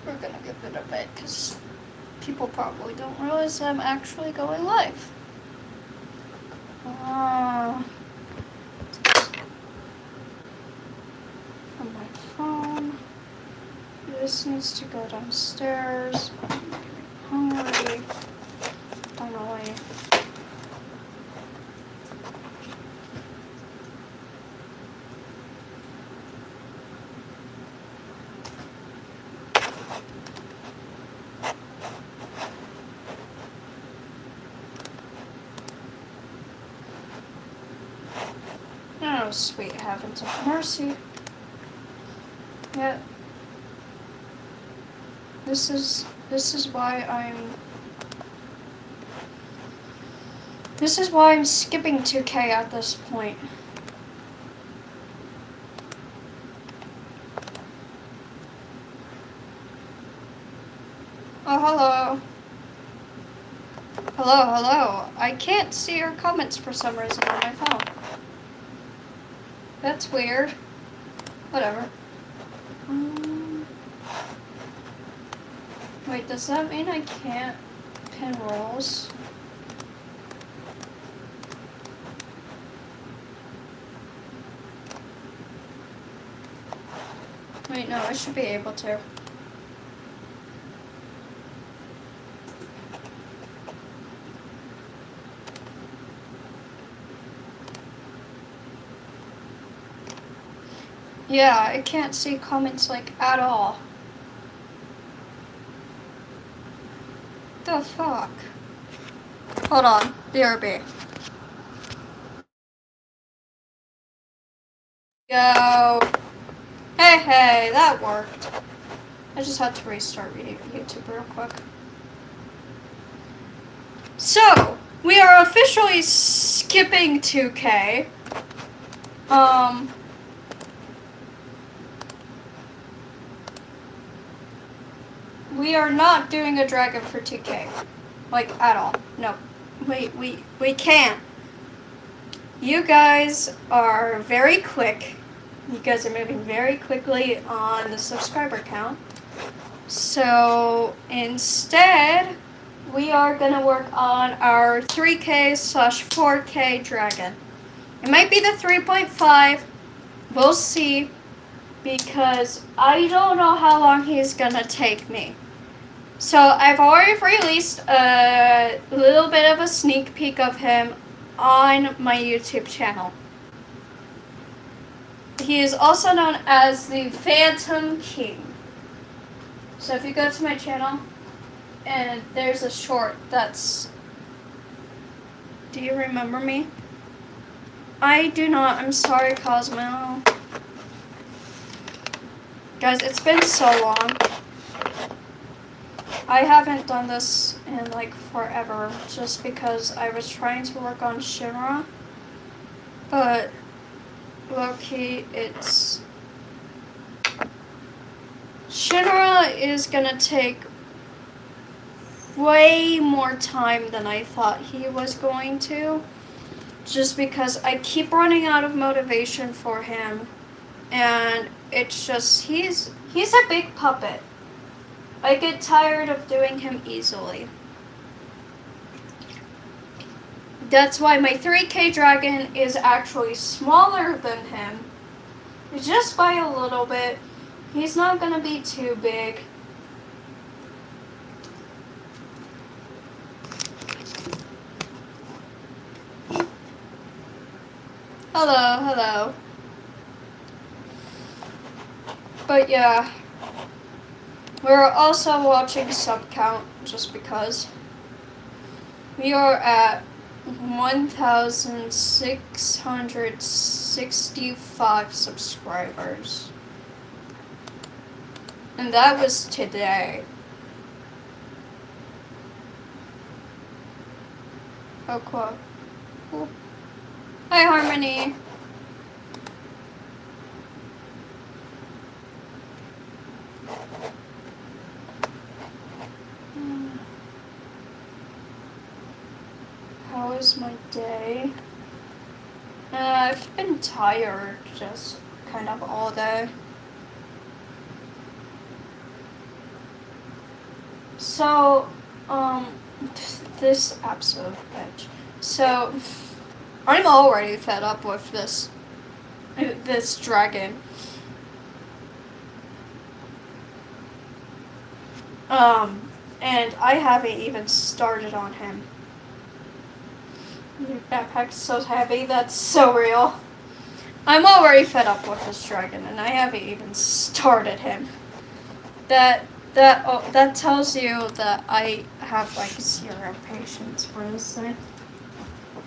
we're gonna give it a bit because people probably don't realize I'm actually going live. From my phone. This needs to go downstairs. I'm hungry. Finally. Oh, sweet heavens of mercy. Yeah. This is why I'm skipping 2K at this point. Oh, hello. Hello. I can't see your comments for some reason on my phone. That's weird. Whatever. Wait, does that mean I can't pin rolls? Wait, no, I should be able to. Yeah, I can't see comments like at all. The fuck? Hold on, BRB. Go. Hey, that worked. I just had to restart YouTube real quick. So, we are officially skipping 2K. We are not doing a dragon for 2K. Like, at all. No. We can't. You guys are very quick. You guys are moving very quickly on the subscriber count. So, instead, we are going to work on our 3K/4K dragon. It might be the 3.5. We'll see. Because I don't know how long he's going to take me. So, I've already released a little bit of a sneak peek of him on my YouTube channel. He is also known as the Phantom King. So if you go to my channel, and there's a short that's... Do you remember me? I do not. I'm sorry, Cosmo. Guys, it's been so long. I haven't done this in like forever, just because I was trying to work on Shinra. But low-key, it's... Shinra is gonna take way more time than I thought he was going to. Just because I keep running out of motivation for him. And it's just, he's a big puppet. I get tired of doing him easily. That's why my 3K dragon is actually smaller than him. Just by a little bit. He's not gonna be too big. Hello. But yeah. We're also watching sub count just because. We are at 1,665 subscribers. And that was today. Oh, cool. Hi, Harmony. How was my day? I've been tired just kind of all day. So, this absolute bitch. So, I'm already fed up with this dragon. And I haven't even started on him. Your backpack's so heavy, that's so real. I'm already fed up with this dragon, and I haven't even started him. That tells you that I have like zero patience for this thing.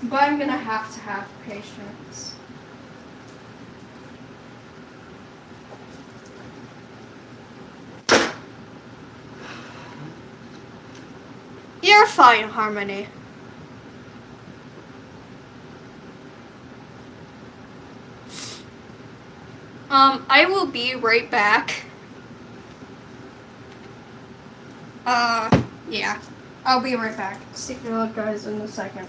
But I'm gonna have to have patience. You're fine, Harmony. I will be right back. Yeah. I'll be right back. See you guys in a second.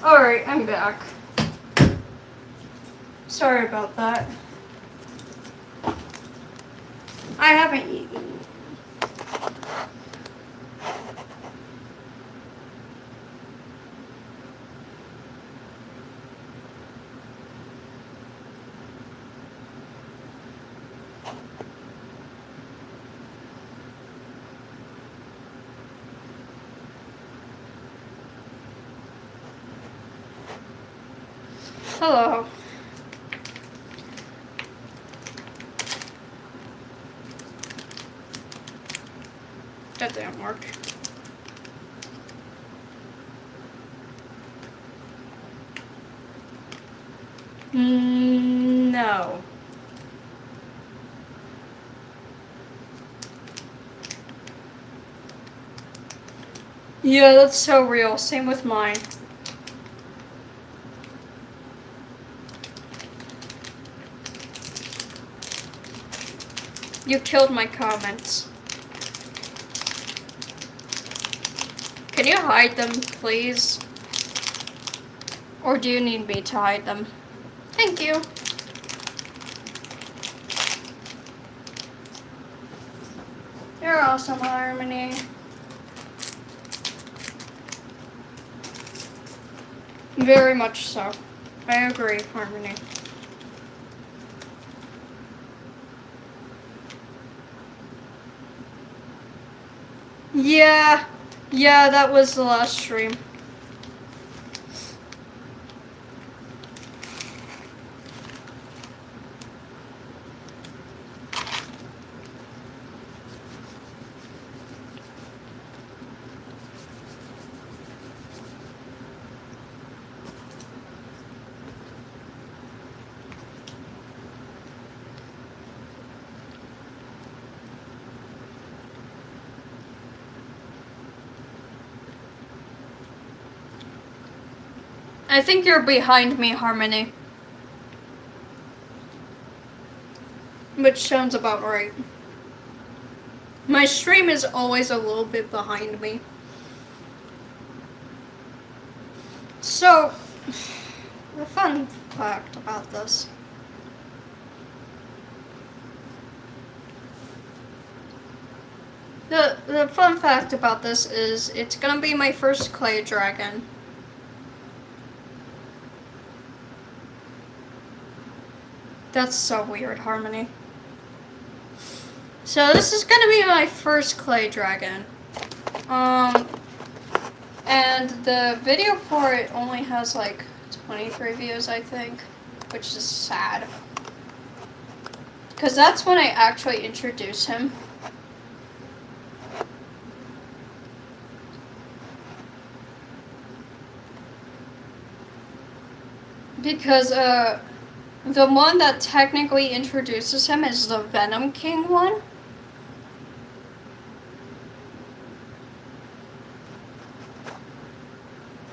Alright, I'm back. Sorry about that. I haven't eaten. Hello. That didn't work. No. Yeah, that's so real. Same with mine. You killed my comments. Can you hide them, please? Or do you need me to hide them? Thank you. You're awesome, Harmony. Very much so. I agree, Harmony. Yeah. Yeah, that was the last stream. I think you're behind me, Harmony. Which sounds about right. My stream is always a little bit behind me. So, the fun fact about this. The fun fact about this is it's gonna be my first clay dragon. That's so weird, Harmony. So this is gonna be my first clay dragon. And the video for it only has like 23 views, I think, which is sad. Because that's when I actually introduced him. Because, the one that technically introduces him is the Venom King one.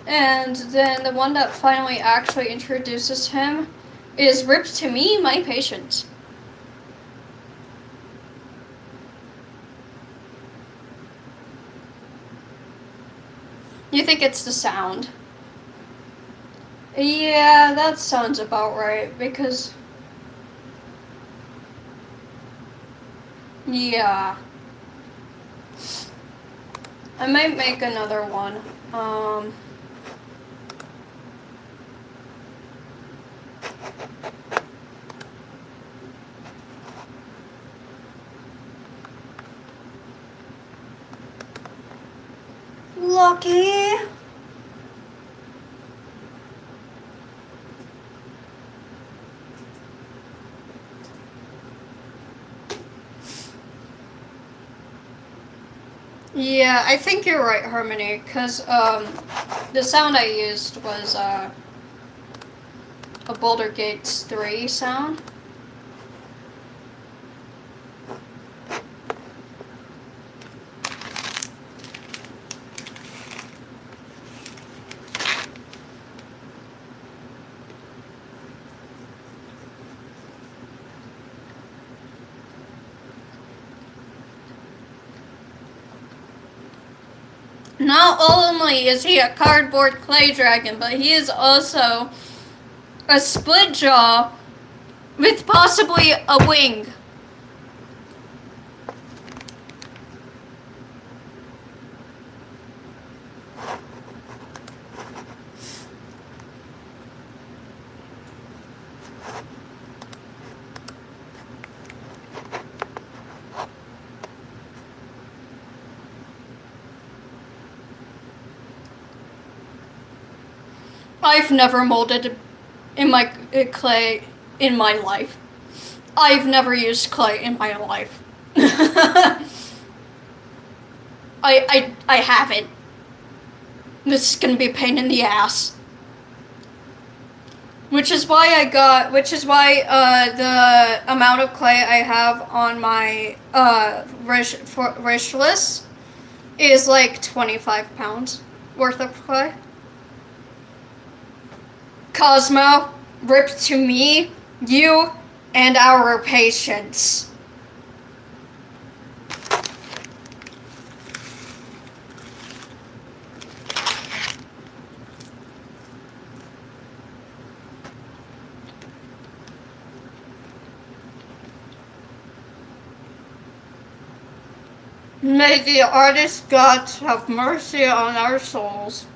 And then the one that finally actually introduces him is Ripped to Me, My Patient. You think it's the sound? Yeah, that sounds about right, because... Yeah. I might make another one. Lucky. Yeah, I think you're right, Harmony, because the sound I used was a Boulder Gates 3 sound. Not only is he a cardboard clay dragon, but he is also a split jaw with possibly a wing. I've never molded in my clay in my life. I've never used clay in my life. I haven't. This is gonna be a pain in the ass. Which is why the amount of clay I have on my wish list is like 25 pounds worth of clay. Cosmo, Ripped to Me, you, and our patients. May the artist gods have mercy on our souls.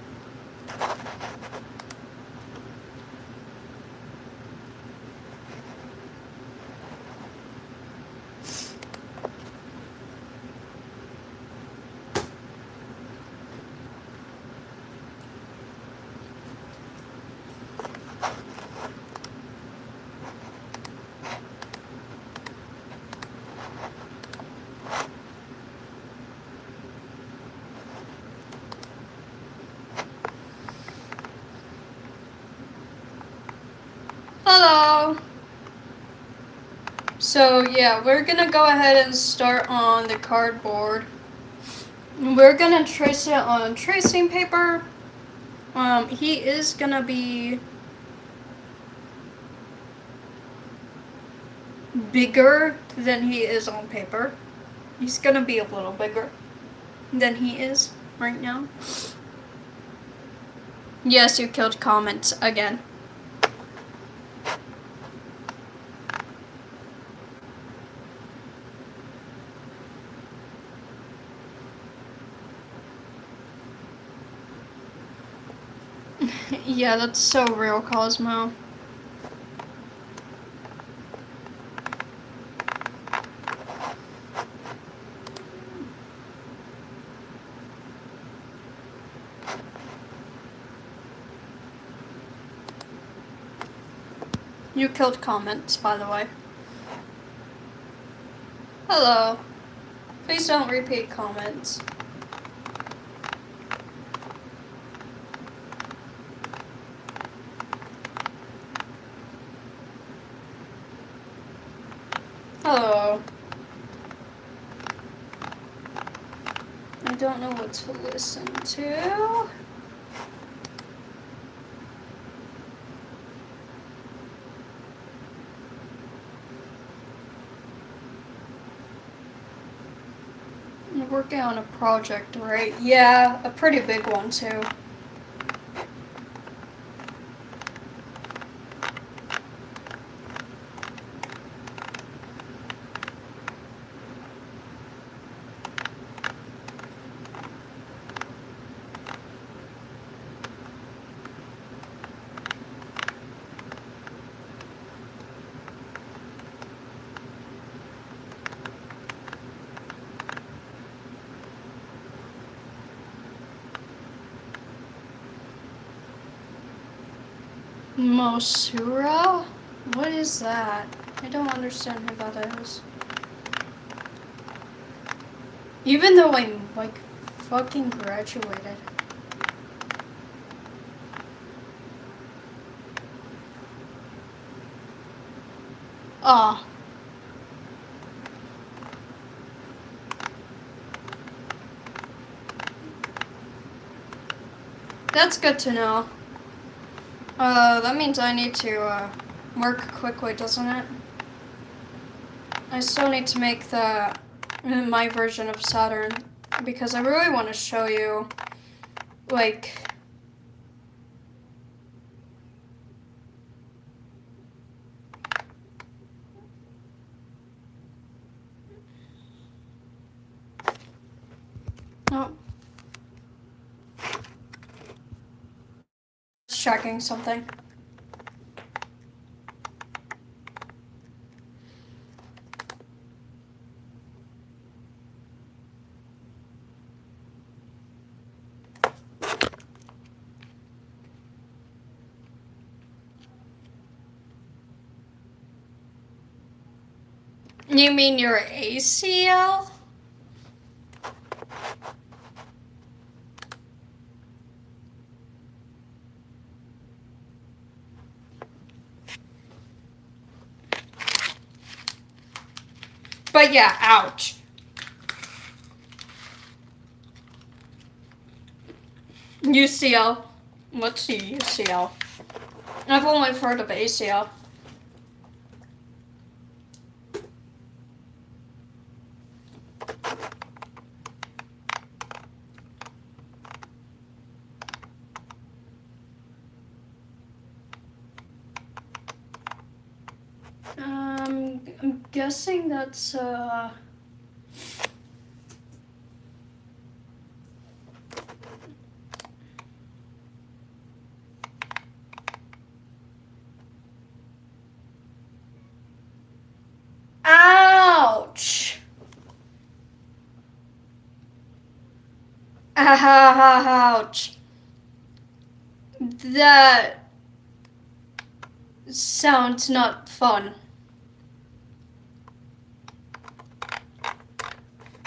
So yeah, we're gonna go ahead and start on the cardboard. We're gonna trace it on tracing paper. He is gonna be bigger than he is on paper. He's gonna be a little bigger than he is right now. Yes, you killed comments again. Yeah, that's so real, Cosmo. You killed comments, by the way. Hello. Please don't repeat comments. Hello. I don't know what to listen to. You're working on a project, right? Yeah, a pretty big one, too. Mosura? What is that? I don't understand who that is. Even though I'm, like, fucking graduated. Ah. That's good to know. That means I need to, work quickly, doesn't it? I still need to make my version of Saturn, because I really want to show you, like... Oh. Checking something. You mean your ACL? But yeah, ouch. UCL. What's the UCL? I've only heard of ACL. I'm guessing that's, Ouch! Ouch. That sounds not fun.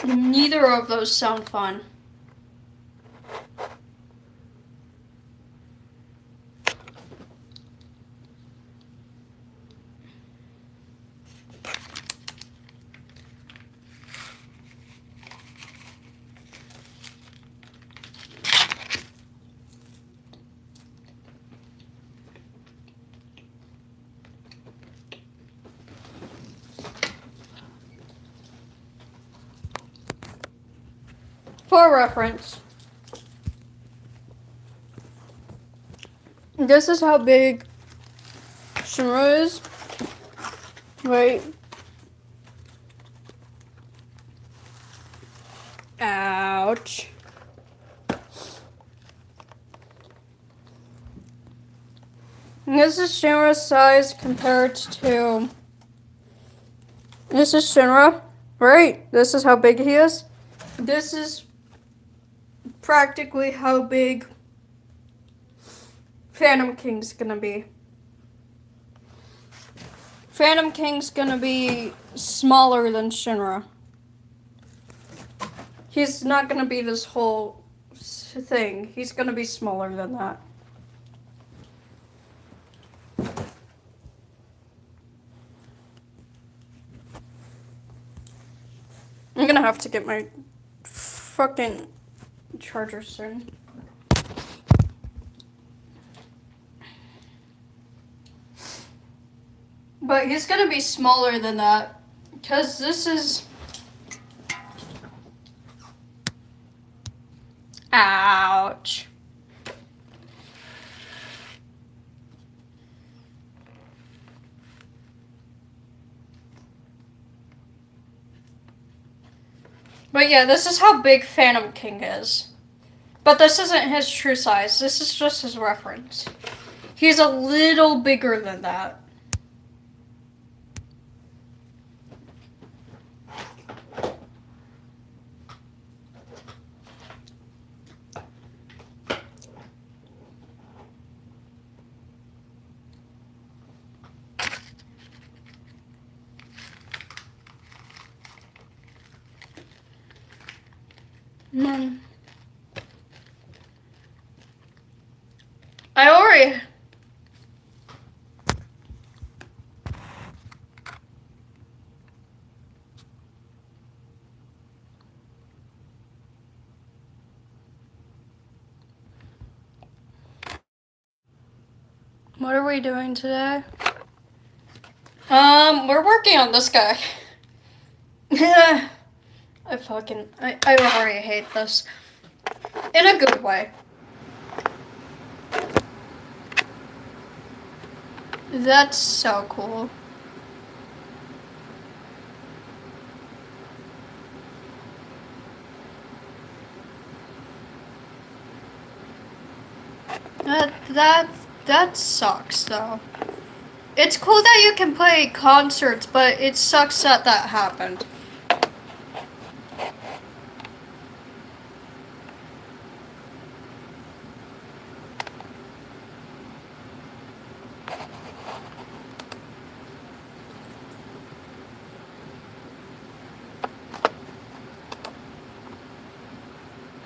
Neither of those sound fun. For reference, this is how big Shinra is. Wait. Ouch. And this is Shinra's size compared to... This is Shinra, right? This is how big he is. This is practically how big Phantom King's gonna be. Phantom King's gonna be smaller than Shinra. He's not gonna be this whole thing. He's gonna be smaller than that. I'm gonna have to get my fucking charger soon. But he's gonna be smaller than that. Because this is... Ouch. But yeah, this is how big Phantom King is. But this isn't his true size. This is just his reference. He's a little bigger than that. I already... What are we doing today? We're working on this guy. I already hate this. In a good way. That's so cool. That sucks though. It's cool that you can play concerts, but it sucks that happened.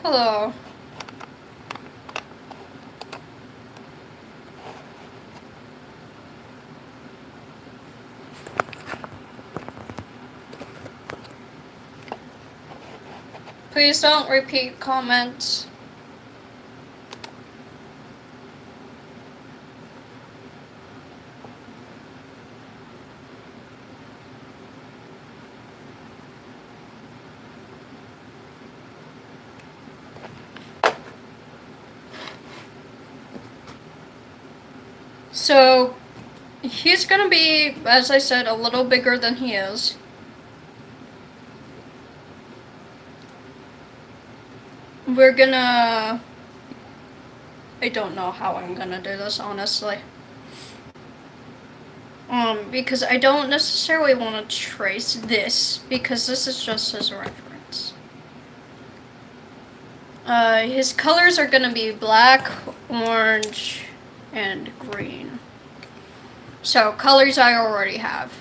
Hello. Please don't repeat comments. So, he's gonna be, as I said, a little bigger than he is. We're gonna... I don't know how I'm gonna do this, honestly. Because I don't necessarily want to trace this, because this is just his reference. His colors are gonna be black, orange, and green. So, colors I already have.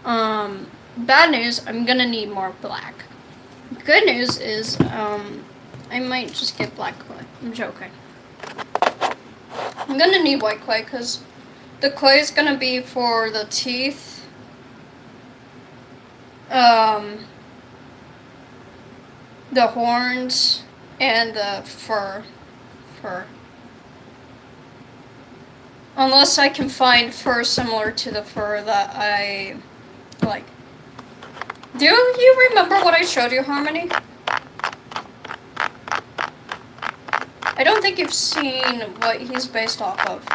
Bad news, I'm gonna need more black. Good news is, I might just get black clay. I'm joking. I'm gonna need white clay, because the clay is gonna be for the teeth. The horns, and the fur. Unless I can find fur similar to the fur that I like. Do you remember what I showed you, Harmony? I don't think you've seen what he's based off of.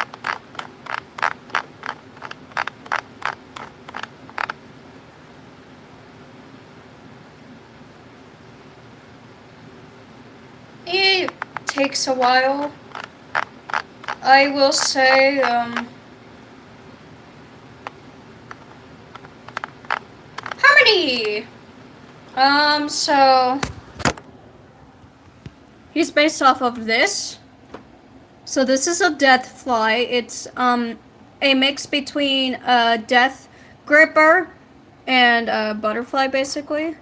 It takes a while. I will say, Harmony! So he's based off of this. So this is a death fly. It's, a mix between a death gripper and a butterfly, basically.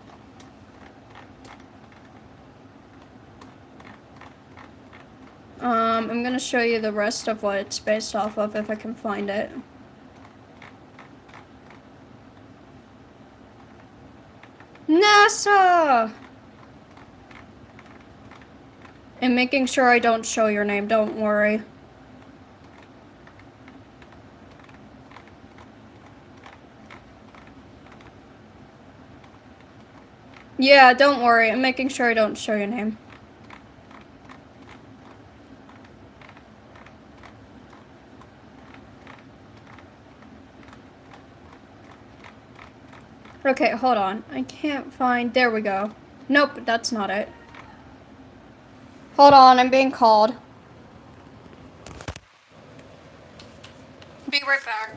I'm gonna show you the rest of what it's based off of if I can find it. NASA! And making sure I don't show your name, don't worry. Yeah, don't worry, I'm making sure I don't show your name. Okay, hold on. I can't find... There we go. Nope, that's not it. Hold on, I'm being called. Be right back.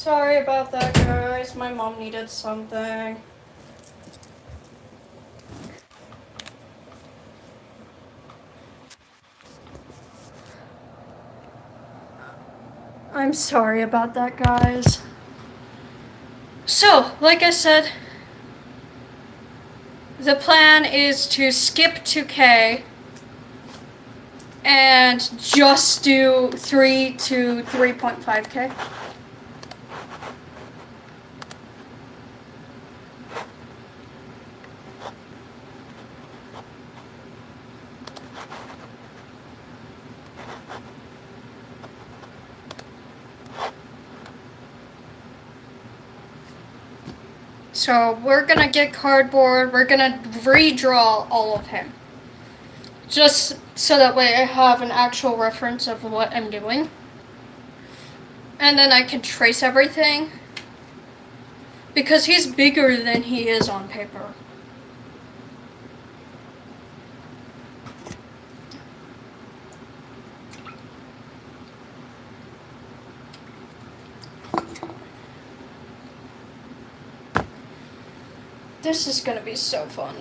Sorry about that, guys. My mom needed something. I'm sorry about that, guys. So, like I said, the plan is to skip 2K and just do 3 to 3.5K. So we're gonna get cardboard, we're gonna redraw all of him. Just so that way I have an actual reference of what I'm doing. And then I can trace everything. Because he's bigger than he is on paper. This is gonna be so fun.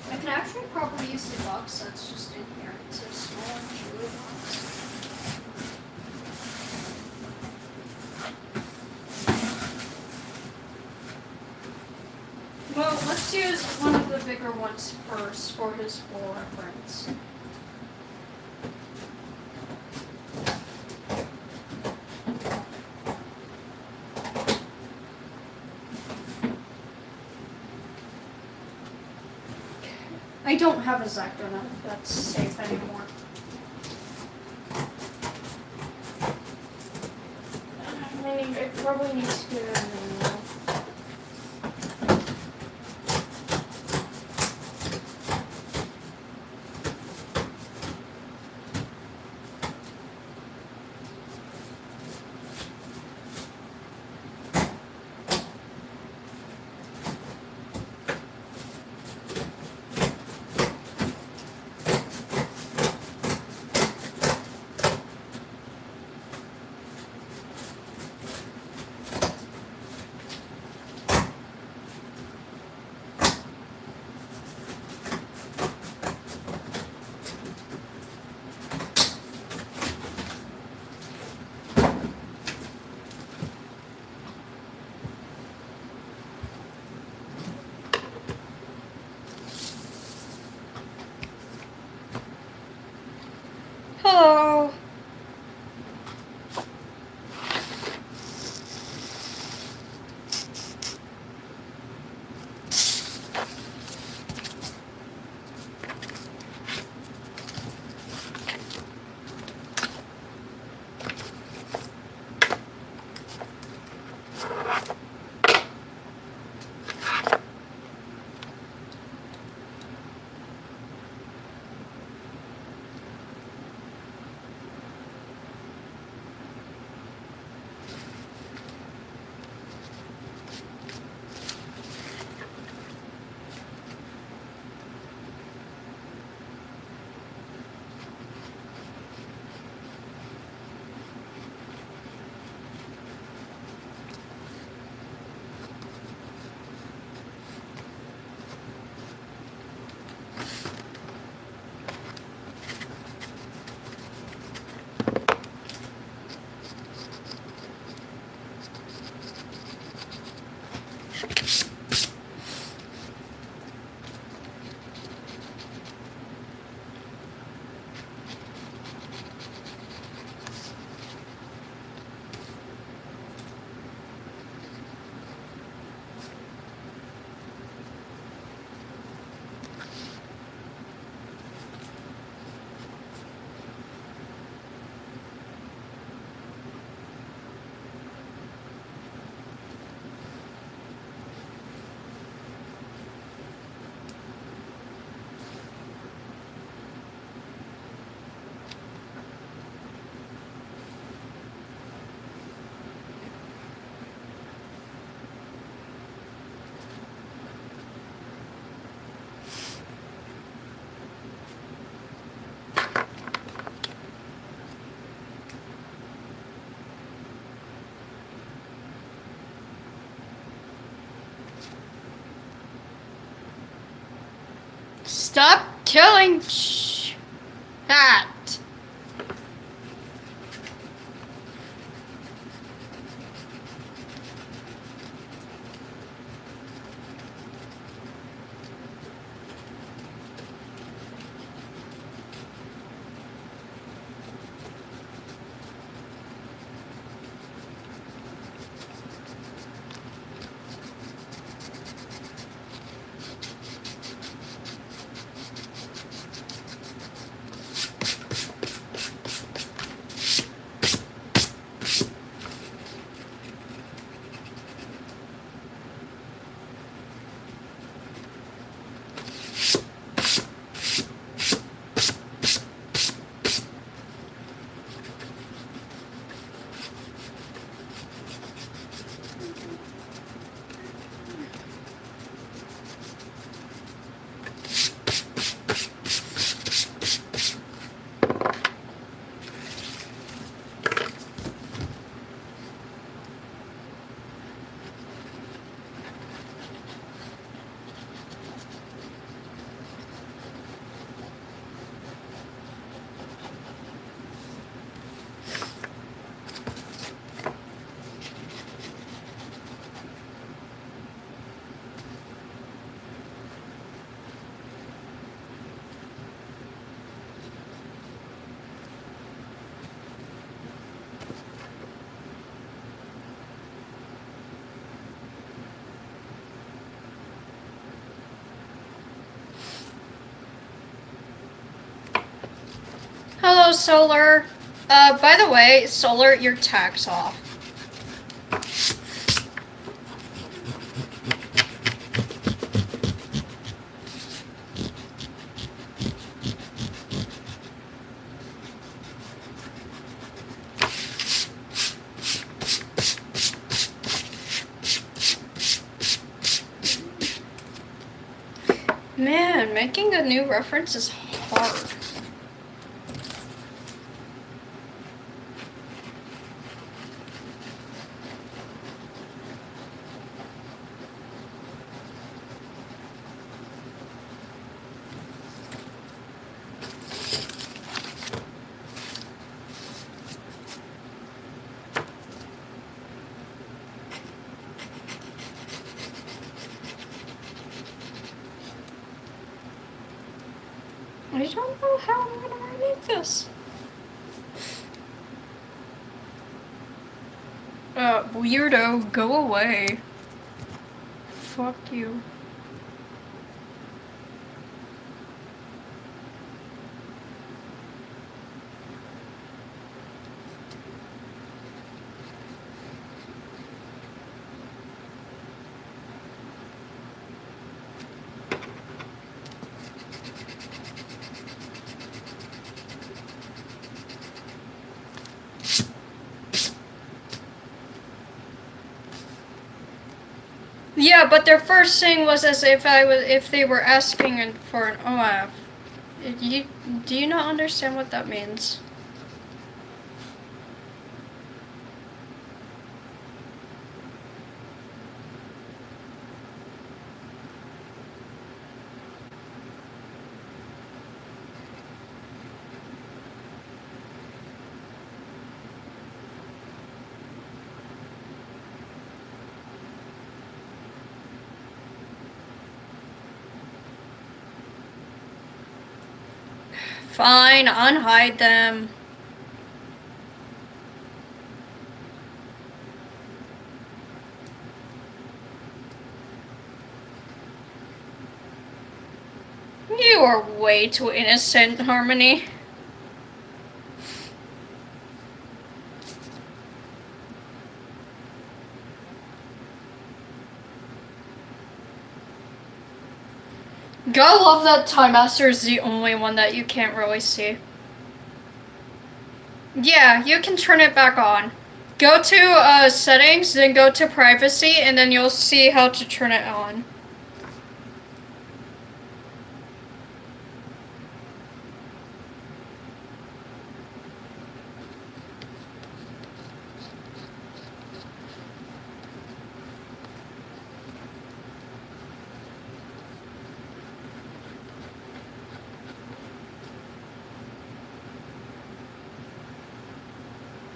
I can actually probably use the box that's just in here. It's a small jewelry box. Well, let's use one of the bigger ones first for his full reference. I don't have a Zactor knife that's safe anymore. I probably need to get a new one. Stop killing cat. Hello, Solar. By the way, Solar, your tag's off. Man, making a new reference is hard. I don't know how I'm gonna remake this. Weirdo, go away. Fuck you. Yeah, but their first thing was as if they were asking for an OF. Do you not understand what that means? Fine, unhide them. You are way too innocent, Harmony. Gotta love that Time Master is the only one that you can't really see. Yeah, you can turn it back on. Go to settings, then go to privacy, and then you'll see how to turn it on.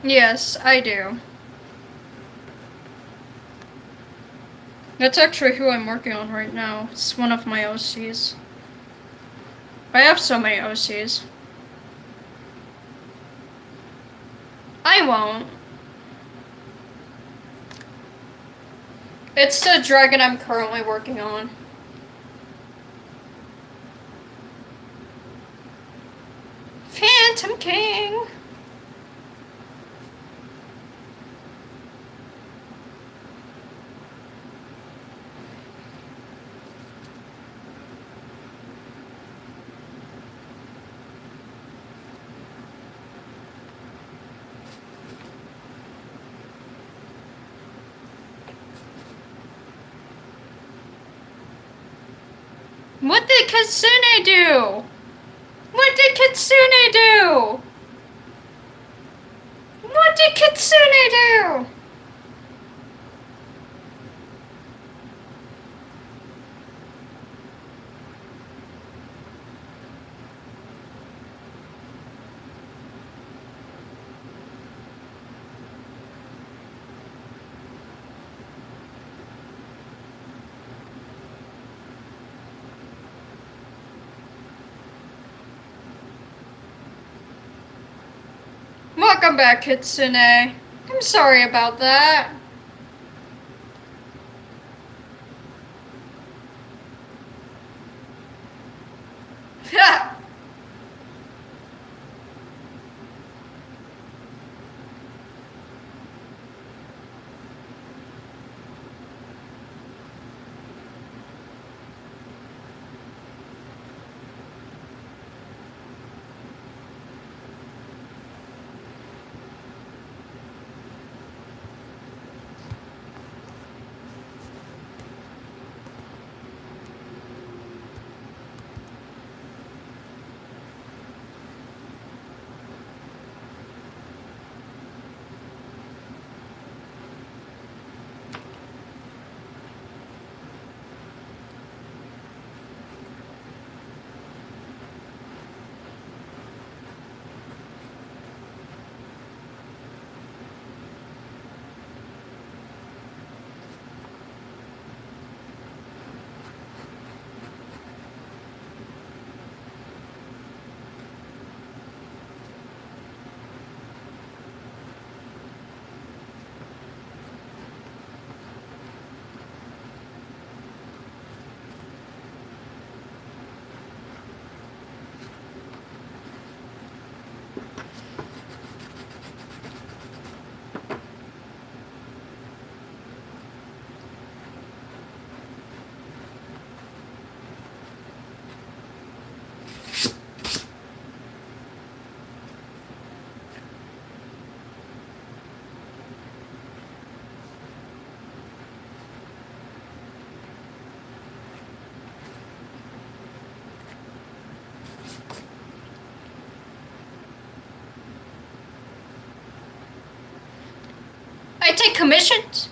Yes, I do. That's actually who I'm working on right now. It's one of my OCs. I have so many OCs. I won't. It's the dragon I'm currently working on. Phantom King! What did Kitsune do? What did Kitsune do? What did Kitsune do? Welcome back, Kitsune. I'm sorry about that. Ha! I take commissions.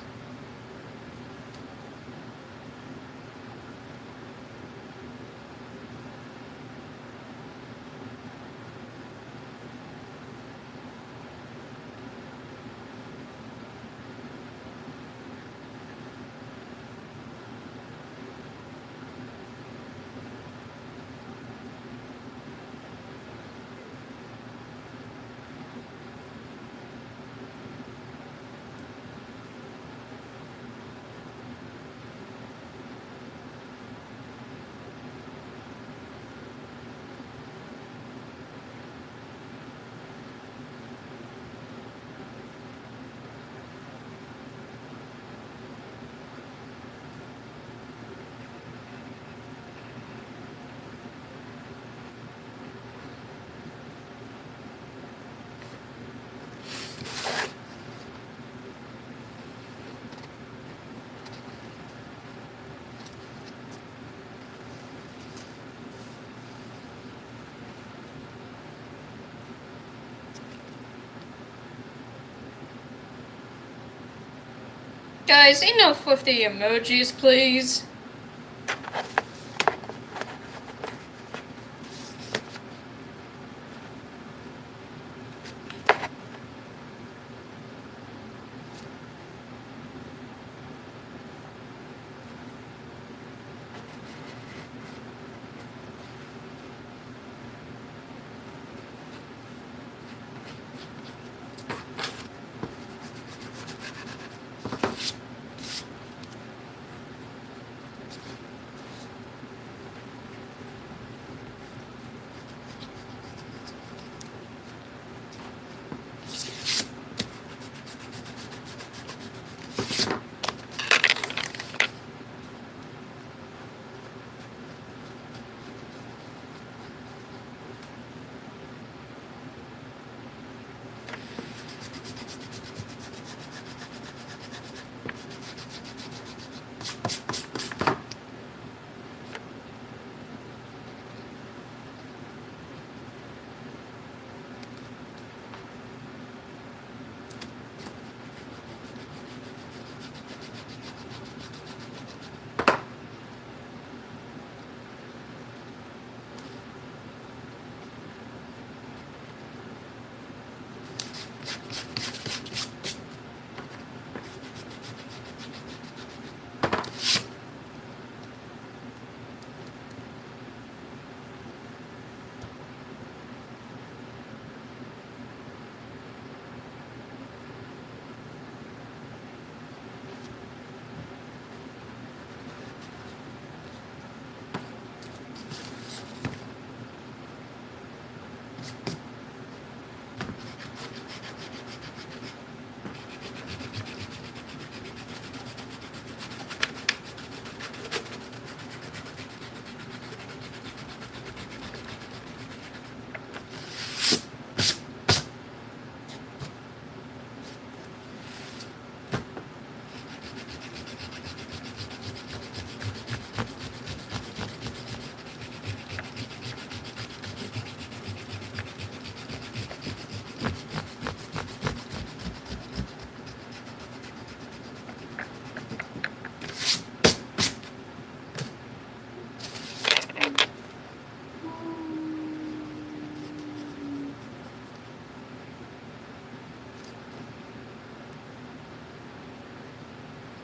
Guys, enough with the emojis, please.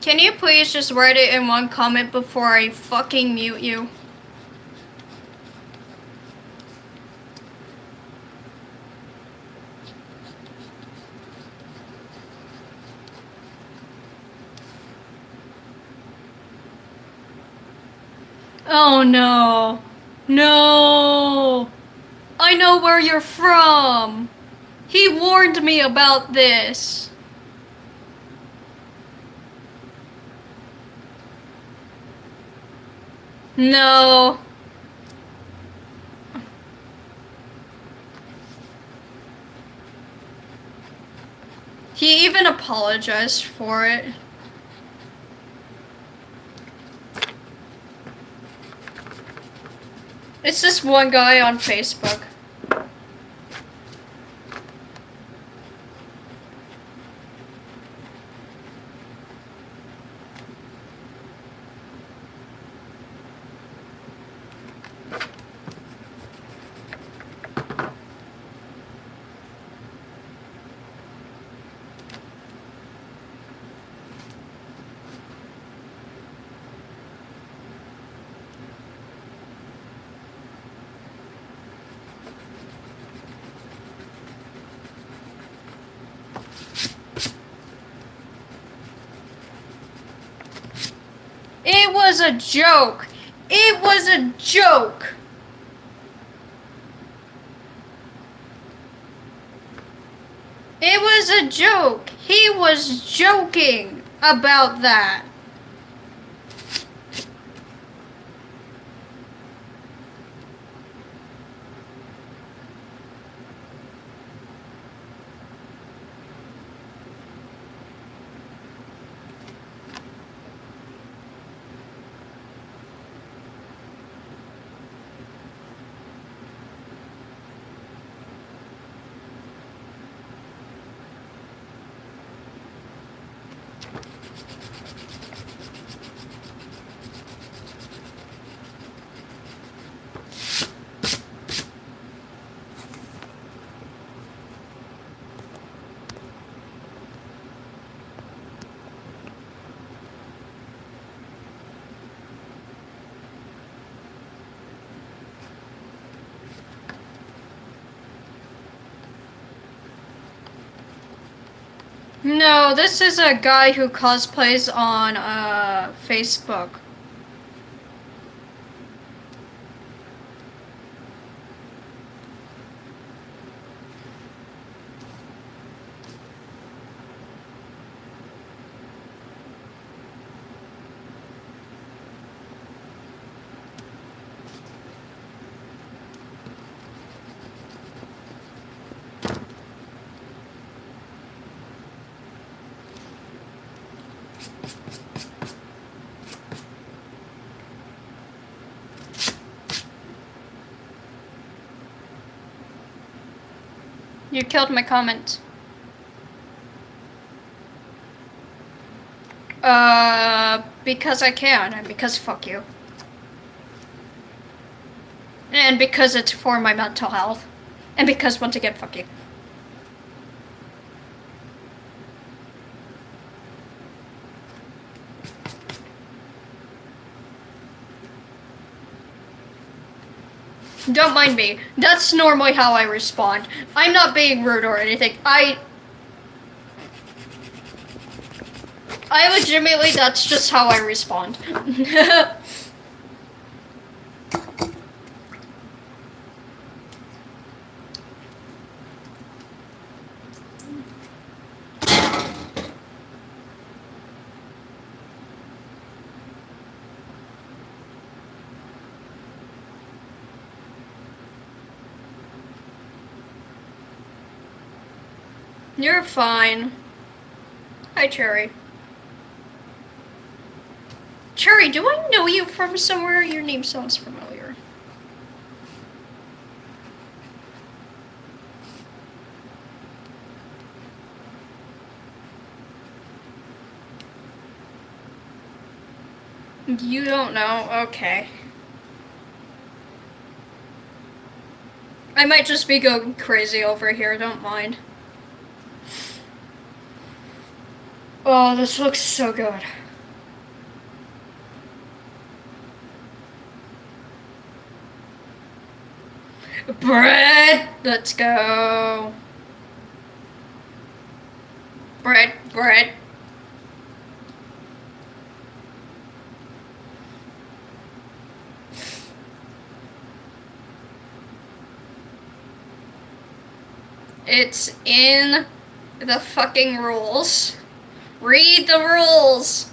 Can you please just write it in one comment before I fucking mute you? Oh no. No. I know where you're from. He warned me about this. No. He even apologized for it. It's this one guy on Facebook. It was a joke. It was a joke. It was a joke. He was joking about that. No, this is a guy who cosplays on Facebook. You killed my comment. Because I can, and because fuck you. And because it's for my mental health. And because, once again, fuck you. Don't mind me. That's normally how I respond. I'm not being rude or anything. I legitimately, that's just how I respond. You're fine. Hi, Cherry. Cherry, do I know you from somewhere? Your name sounds familiar. You don't know? Okay. I might just be going crazy over here, don't mind. Oh, this looks so good. Bread! Let's go. Bread, bread. It's in the fucking rules. Read the rules.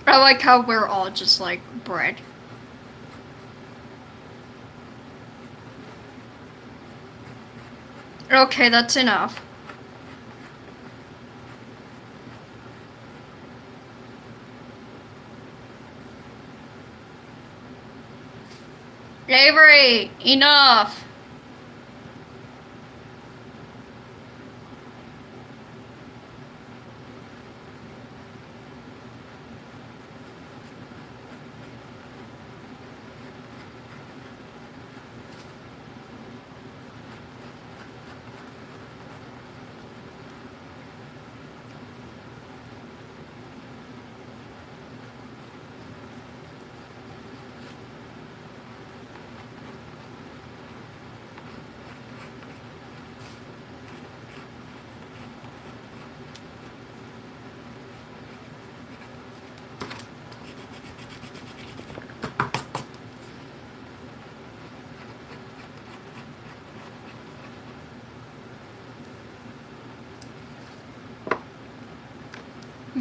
I like how we're all just like bread. Okay, that's enough. Avery, enough.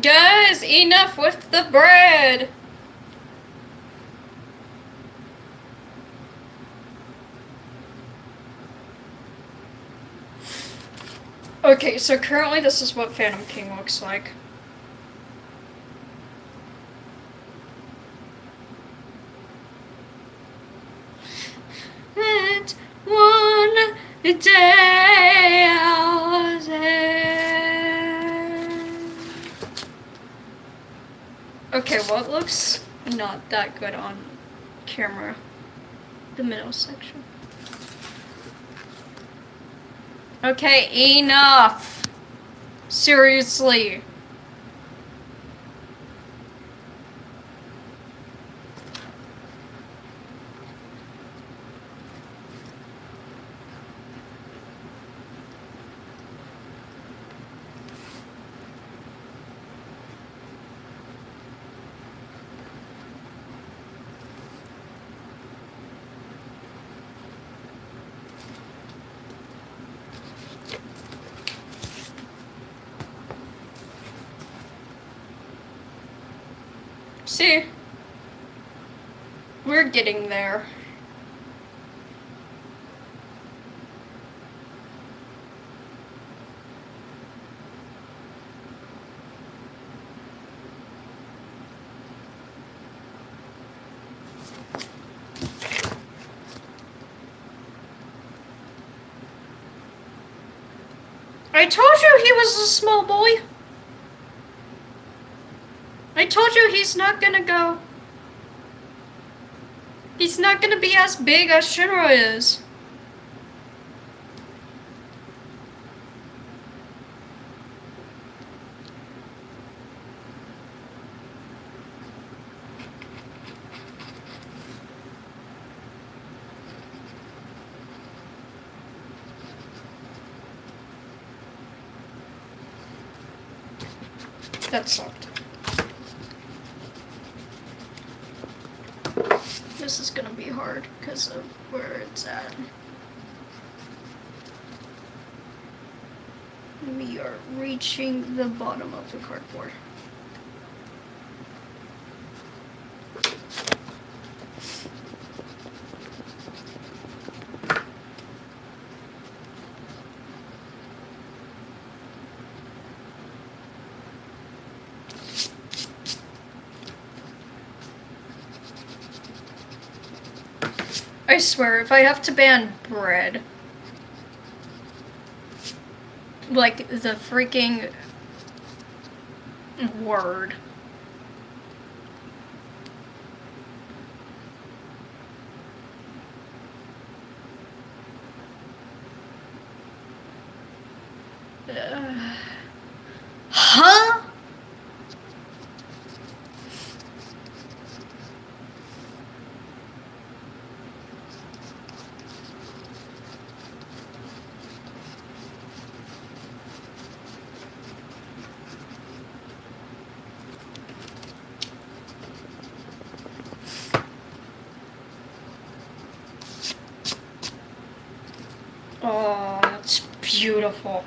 Guys, enough with the bread. Okay, so currently this is what Phantom King looks like. And one day I was there. Okay, well, it looks not that good on camera. The middle section. Okay, enough. Seriously. See? We're getting there. I told you he was a small boy. I told you he's not gonna go. He's not gonna be as big as Shinra is. That sucked. This is gonna be hard because of where it's at. We are reaching the bottom of the cardboard. I swear, if I have to ban bread, like the freaking Word. Huh? Oh, that's beautiful.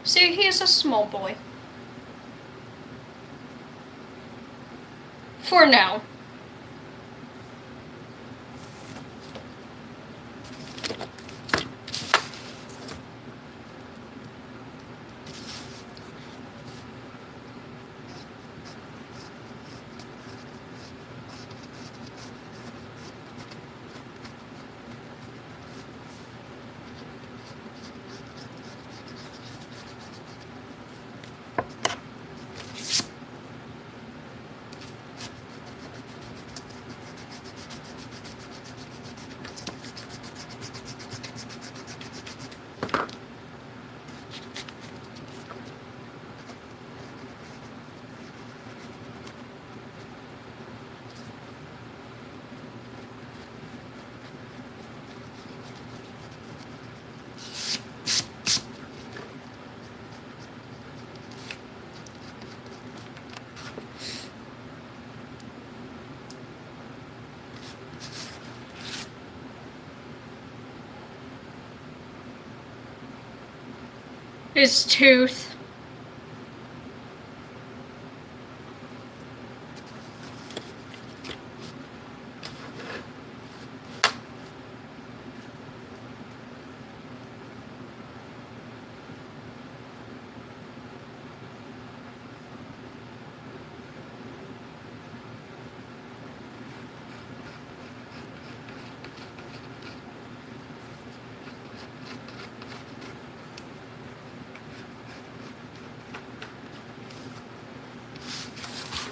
See, he is a small boy. For now. His tooth.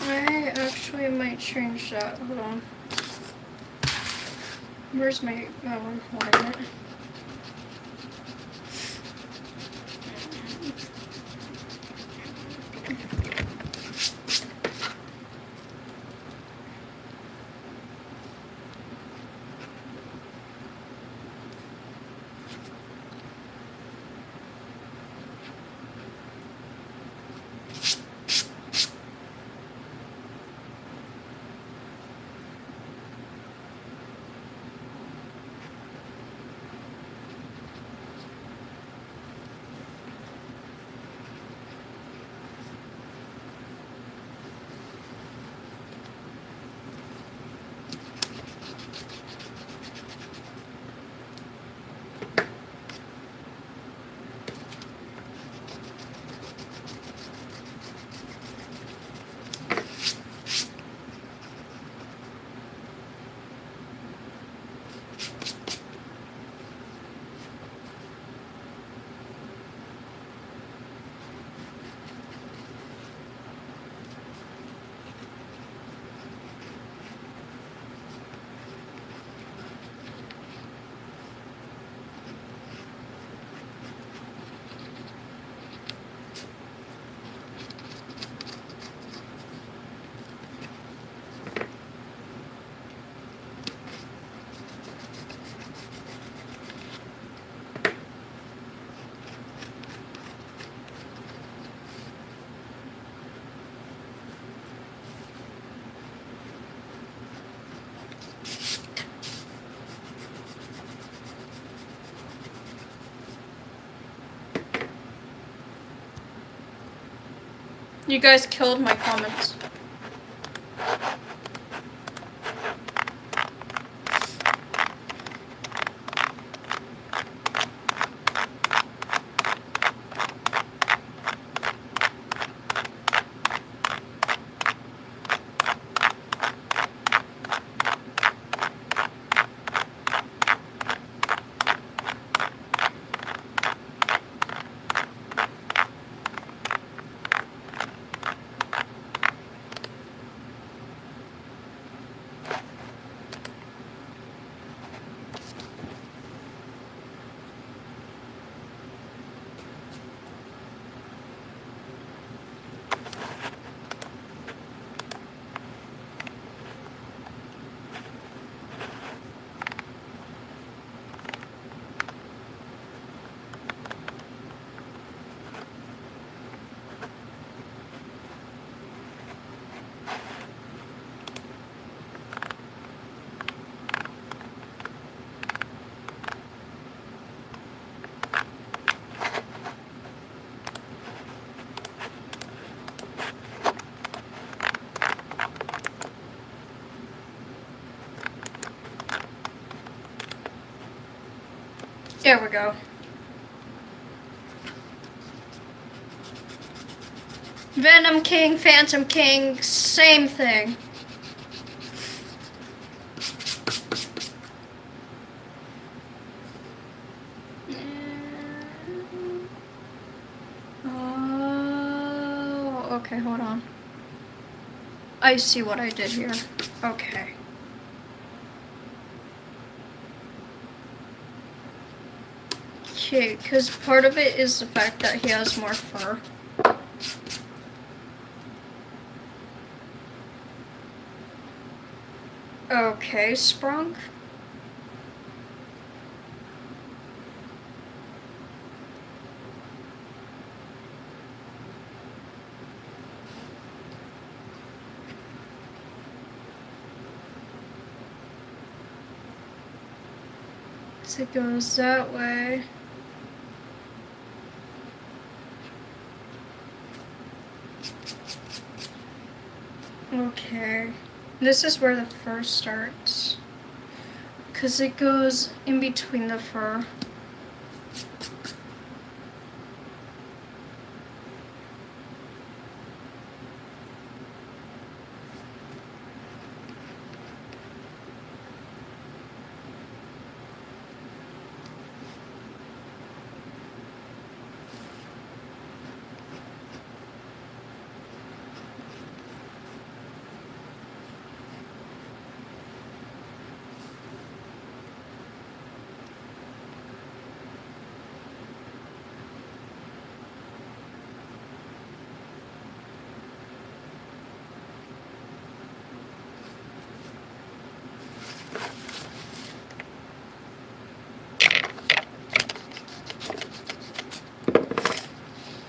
I actually might change that. Hold on. Where's my ornament? You guys killed my comments. There we go. Venom King, Phantom King, same thing. Oh, okay, hold on. I see what I did here. Okay. Okay, because part of it is the fact that he has more fur. Okay, Sprunk. So it goes that way. Okay. This is where the fur starts. Because it goes in between the fur.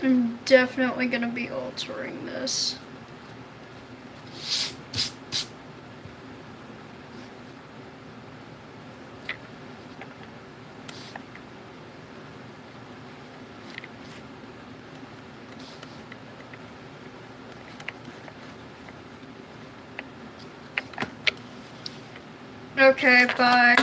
I'm definitely gonna be altering this. Okay, bye.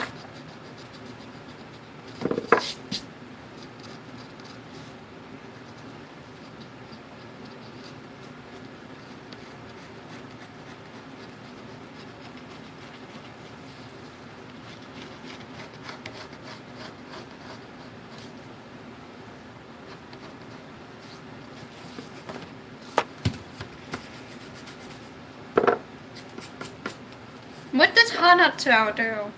What does Hanato do?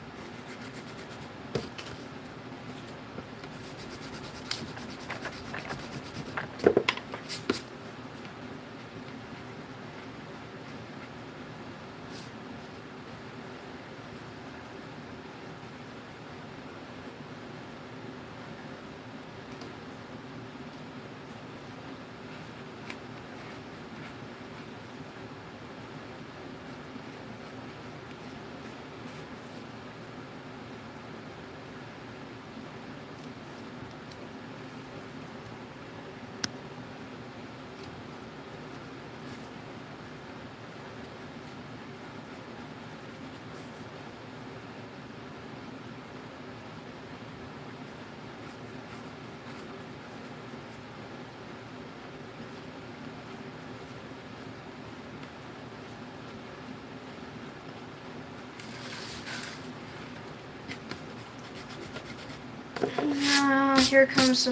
here comes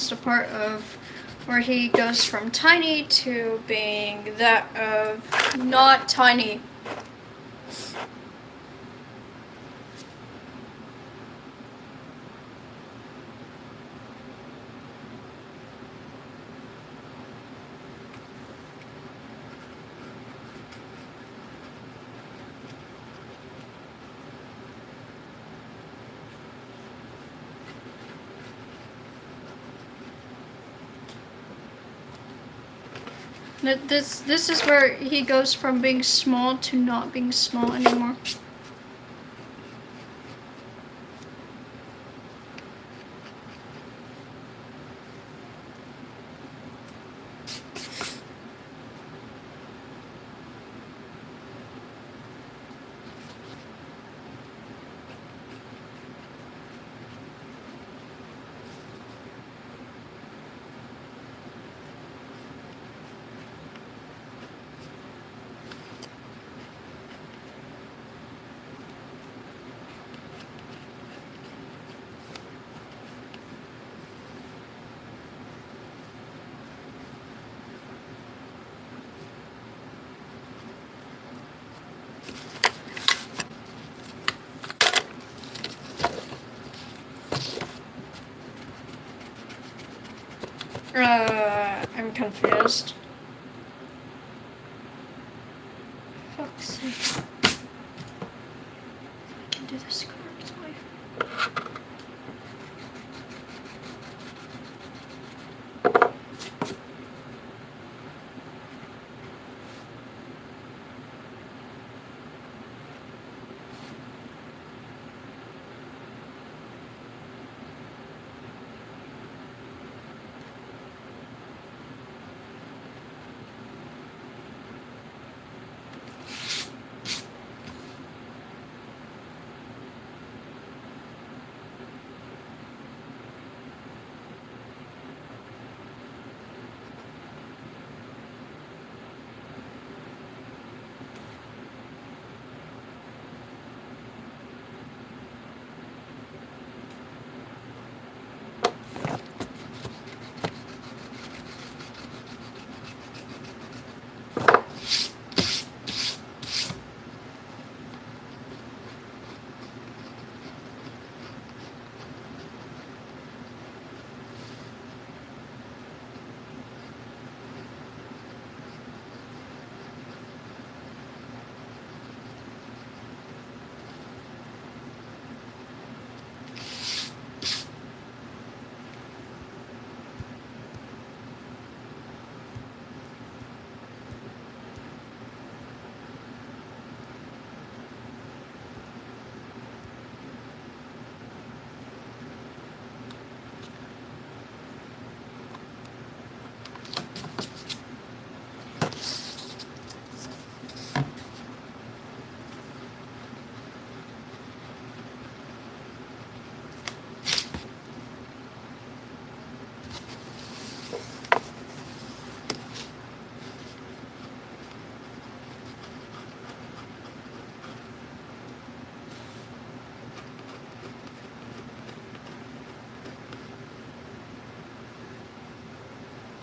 the part of where he goes from tiny to being that of Not tiny. This is where he goes from being small to not being small anymore. I'm confused. Fuck's sake. I can do this correctly.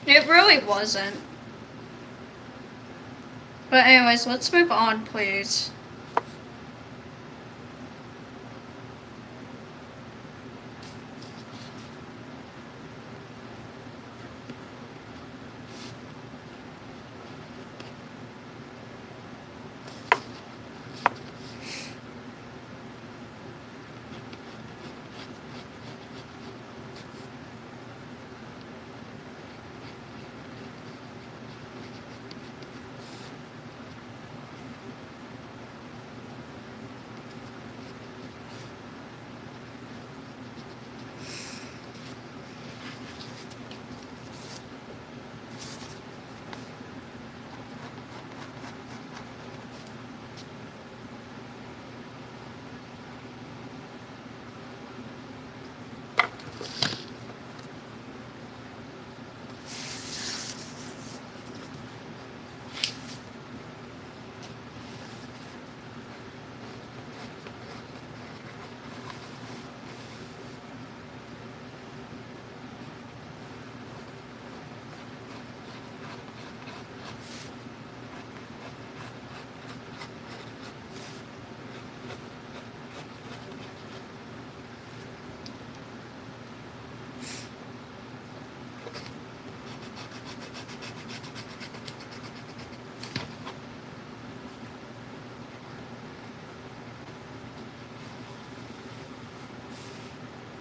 It really wasn't. But anyways, let's move on, please.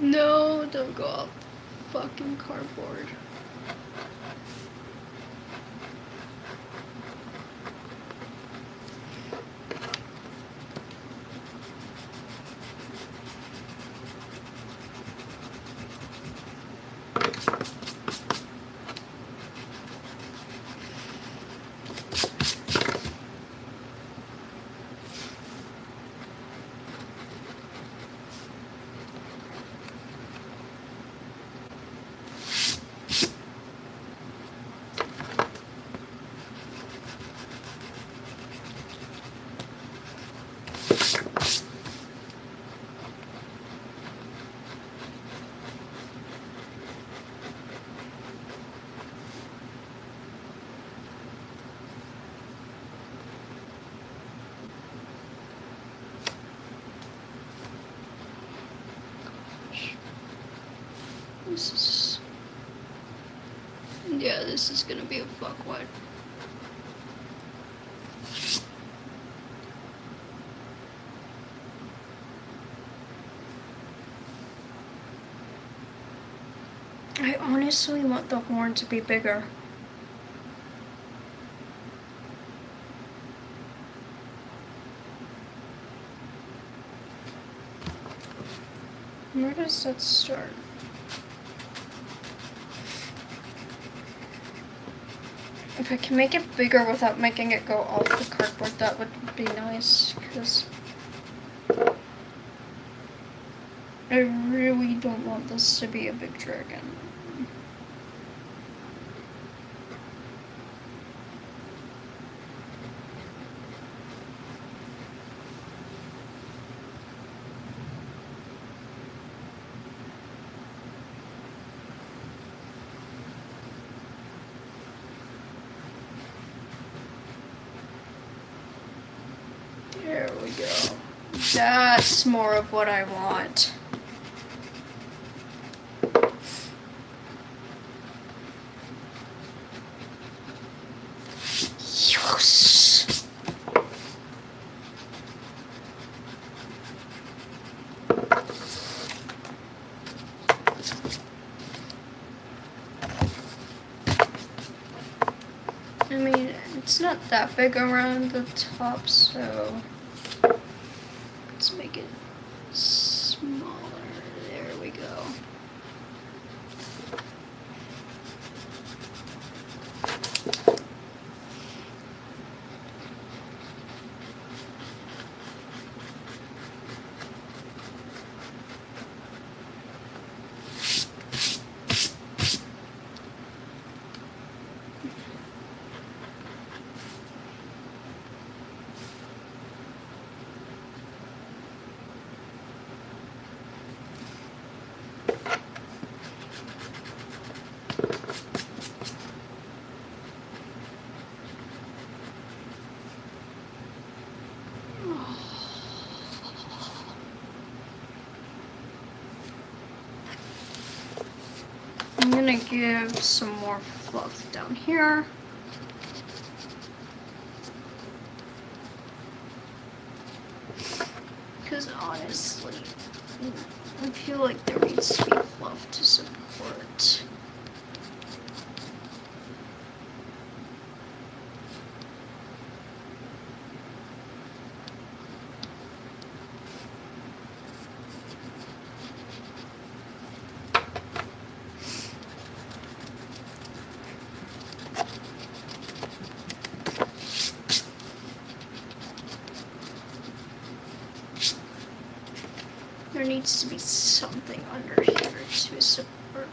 No, don't go off fucking cardboard. This is... Yeah, this is gonna be a fuckwad. I honestly want the horn to be bigger. Where does that start? If I can make it bigger without making it go off the cardboard, that would be nice, because I really don't want this to be a big dragon. There we go. That's more of what I want. Yes. I mean, it's not that big around the top, so let's make it smaller. There we go. I'm gonna give some more fluff down here. Because honestly, I feel like there needs to be fluff to support. There needs to be something under here to support.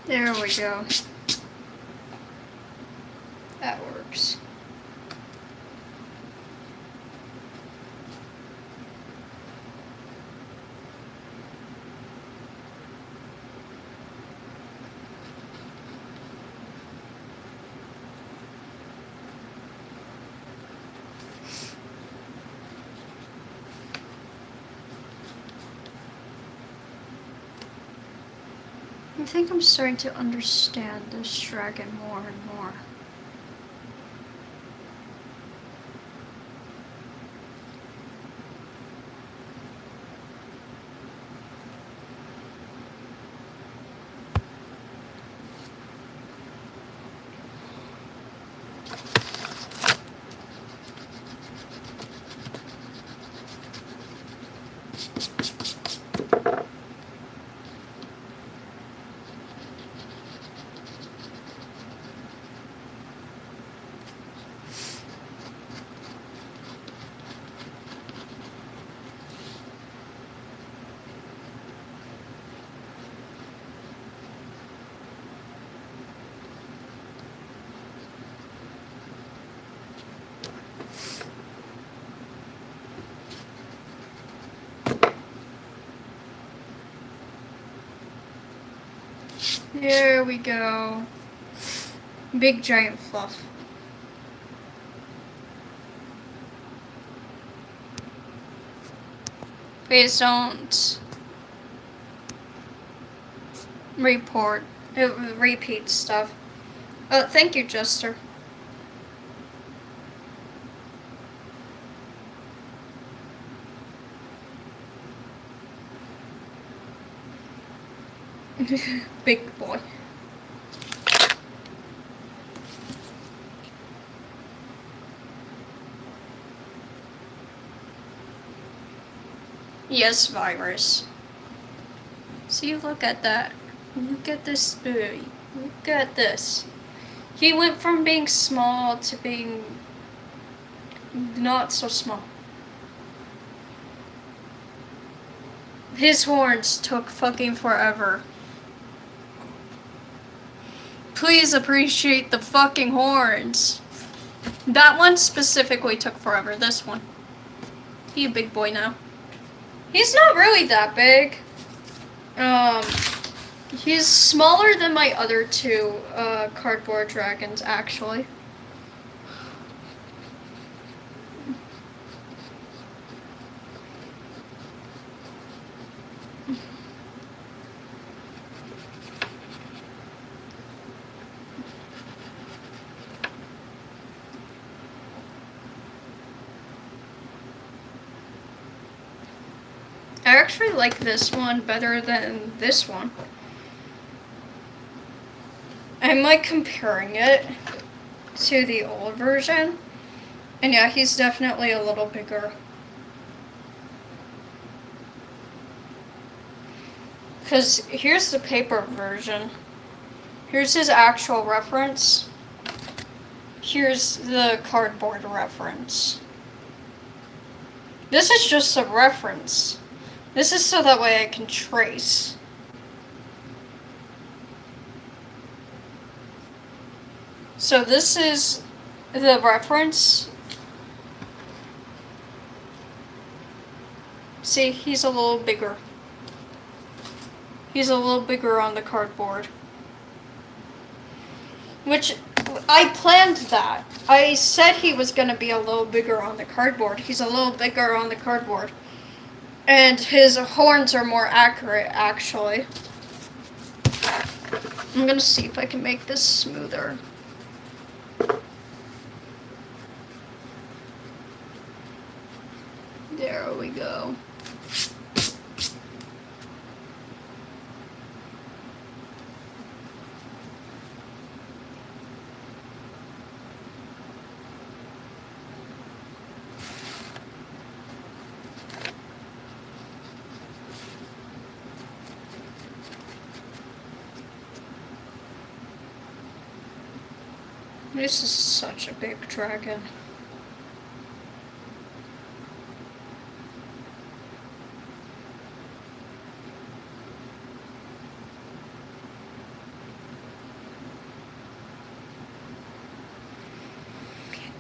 There we go. That works. I think I'm starting to understand this dragon more and more. There we go. Big giant fluff. Please don't repeat stuff. Thank you, Jester. Big boy. Yes, virus. See, look at that. Look at this baby. Look at this. He went from being small to being not so small. His horns took fucking forever. Please appreciate the fucking horns. That one specifically took forever. This one. He a big boy now. He's not really that big. He's smaller than my other two cardboard dragons, actually. I actually like this one better than this one. I'm like comparing it to the old version. And yeah, he's definitely a little bigger. Because here's the paper version. Here's his actual reference. Here's the cardboard reference. This is just a reference. This is so that way I can trace. So this is the reference. See, he's a little bigger. He's a little bigger on the cardboard. Which, I planned that. I said he was going to be a little bigger on the cardboard. He's a little bigger on the cardboard. And his horns are more accurate, actually. I'm going to see if I can make this smoother. There we go. This is such a big dragon.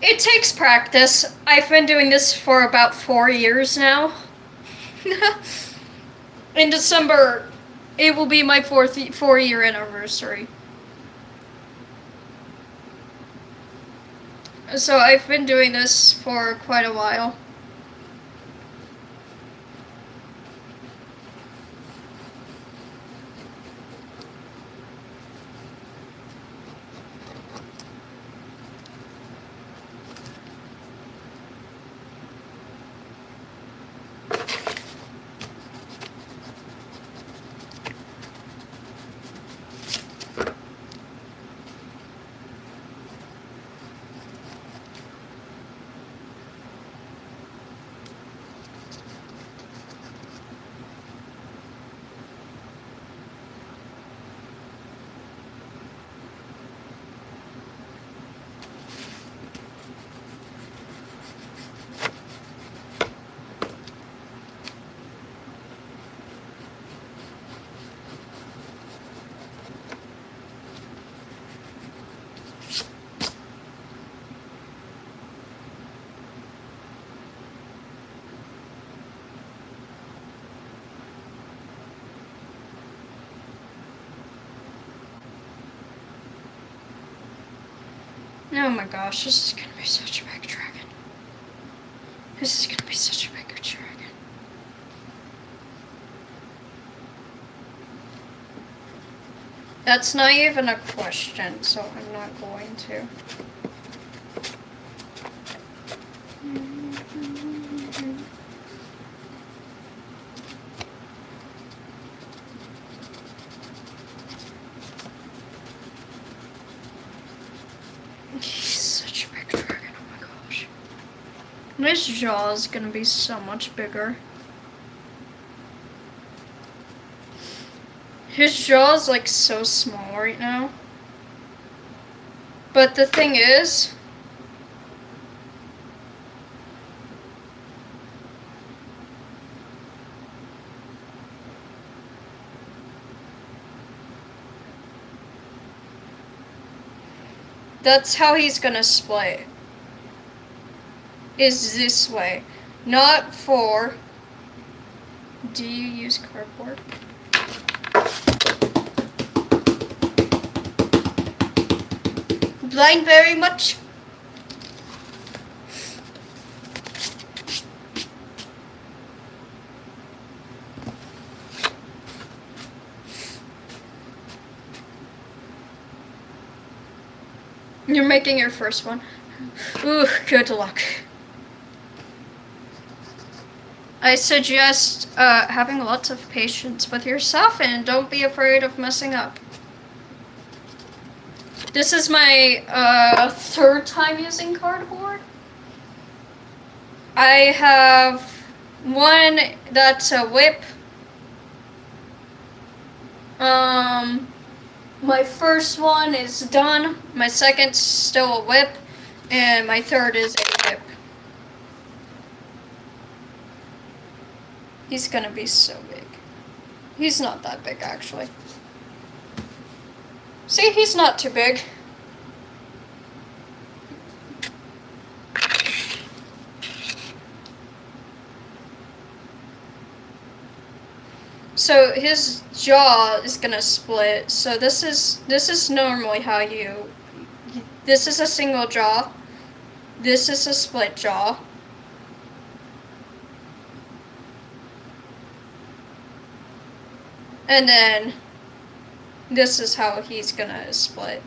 It takes practice. I've been doing this for about 4 years now. In December, it will be my 4-year anniversary. So I've been doing this for quite a while. Oh my gosh, this is gonna be such a big dragon. This is gonna be such a big dragon. That's not even a question, so I'm not going to. He's such a big dragon, oh my gosh. His jaw is gonna be so much bigger. His jaw is like so small right now. But the thing is, that's how he's gonna split. Is this way. Not for... Do you use cardboard? Blind very much. You're making your first one. Ooh, good luck. I suggest having lots of patience with yourself and don't be afraid of messing up. This is my third time using cardboard. I have one that's a whip. My first one is done. My second's still a whip. And my third is a whip. He's gonna be so big. He's not that big, actually. See, he's not too big. So his jaw is gonna split. So this is normally how you. This is a single jaw. This is a split jaw. And then this is how he's gonna split.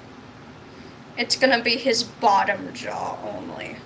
It's gonna be his bottom jaw only.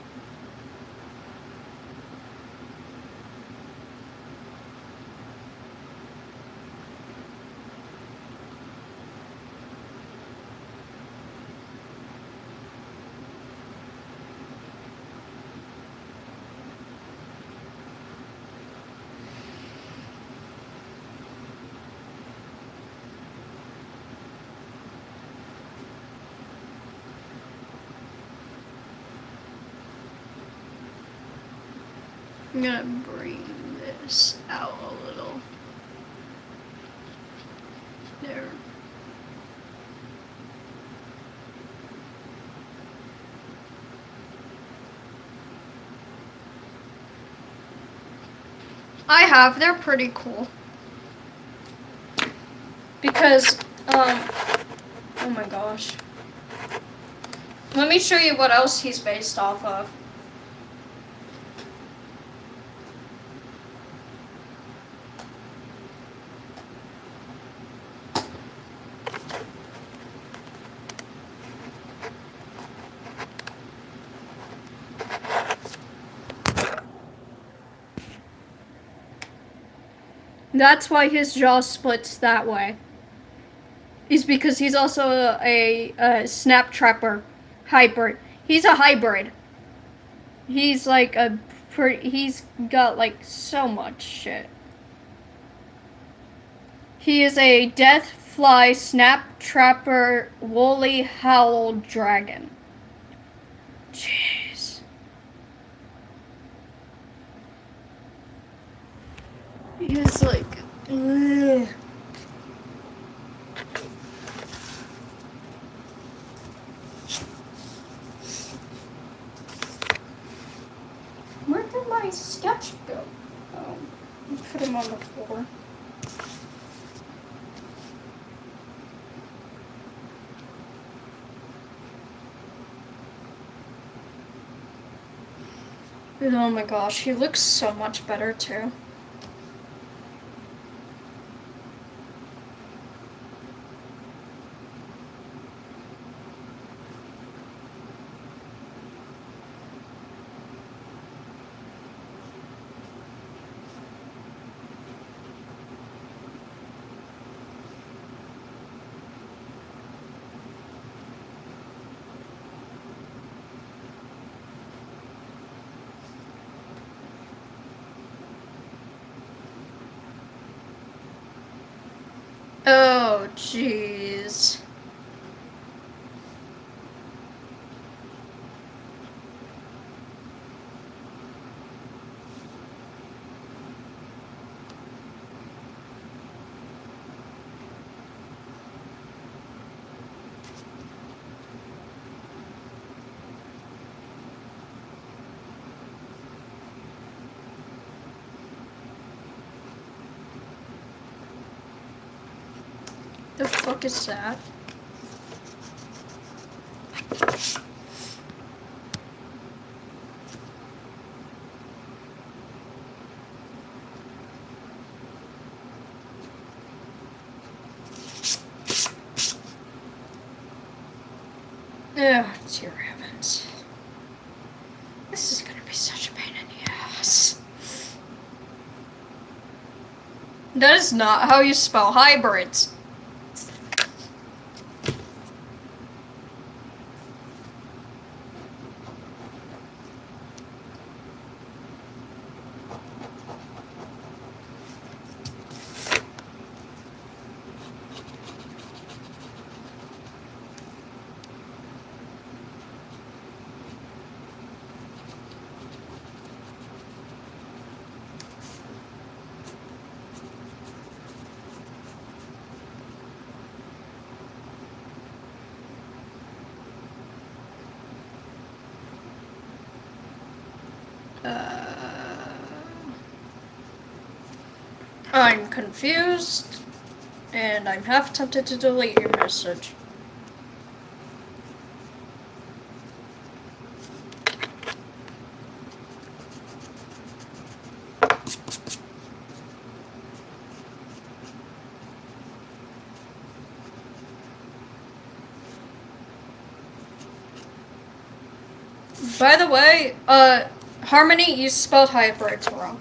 I'm gonna bring this out a little. There. They're pretty cool. Because, oh my gosh. Let me show you what else he's based off of. That's why his jaw splits that way. Is because he's also a snap trapper hybrid. He's a hybrid. He's like he's got like so much shit. He is a death fly snap trapper woolly howl dragon. Jeez. He's like, ugh. Where did my sketch go? Oh, I put him on the floor. Oh my gosh, he looks so much better too. Oh, jeez. The fuck is that? Oh, dear heavens. This is gonna be such a pain in the ass. That is not how you spell hybrids. I'm confused, and I'm half tempted to delete your message. By the way, Harmony, you spelled hybrids wrong.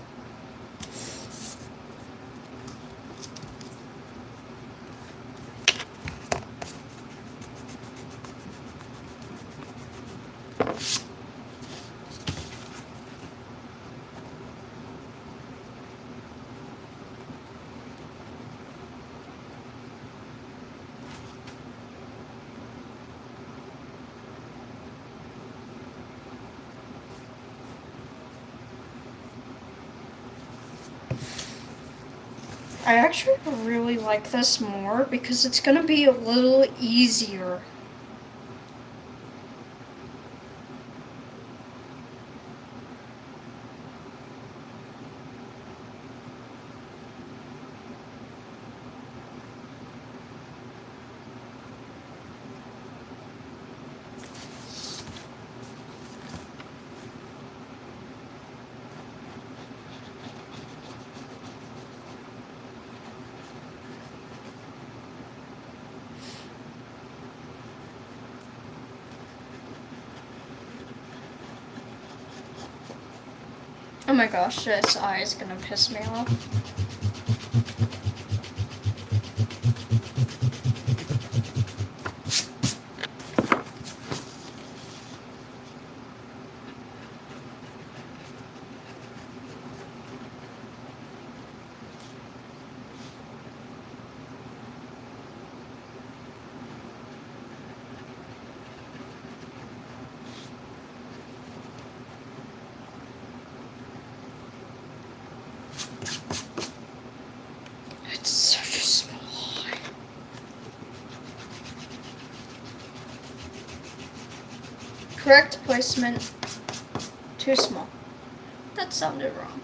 I actually really like this more because it's gonna be a little easier. Oh my gosh, this eye is gonna piss me off. It's such a small eye. Correct placement. Too small. That sounded wrong.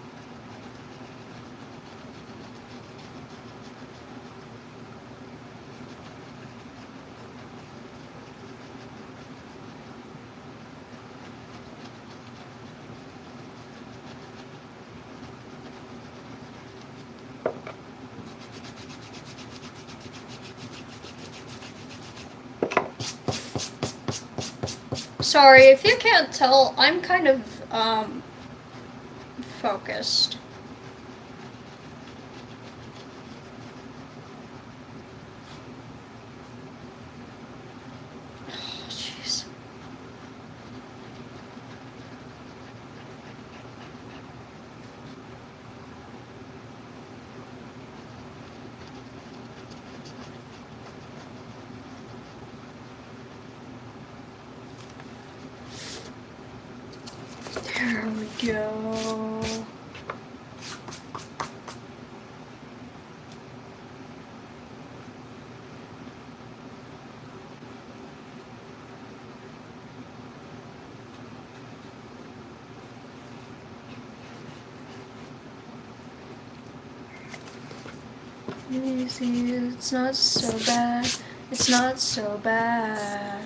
Sorry, if you can't tell, I'm kind of, focused. Oh, jeez. There we go. Easy, it's not so bad. It's not so bad.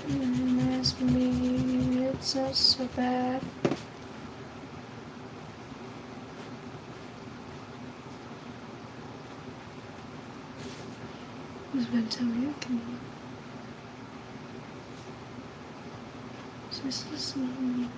It's me, it's not so bad. It's been so you can. This is me.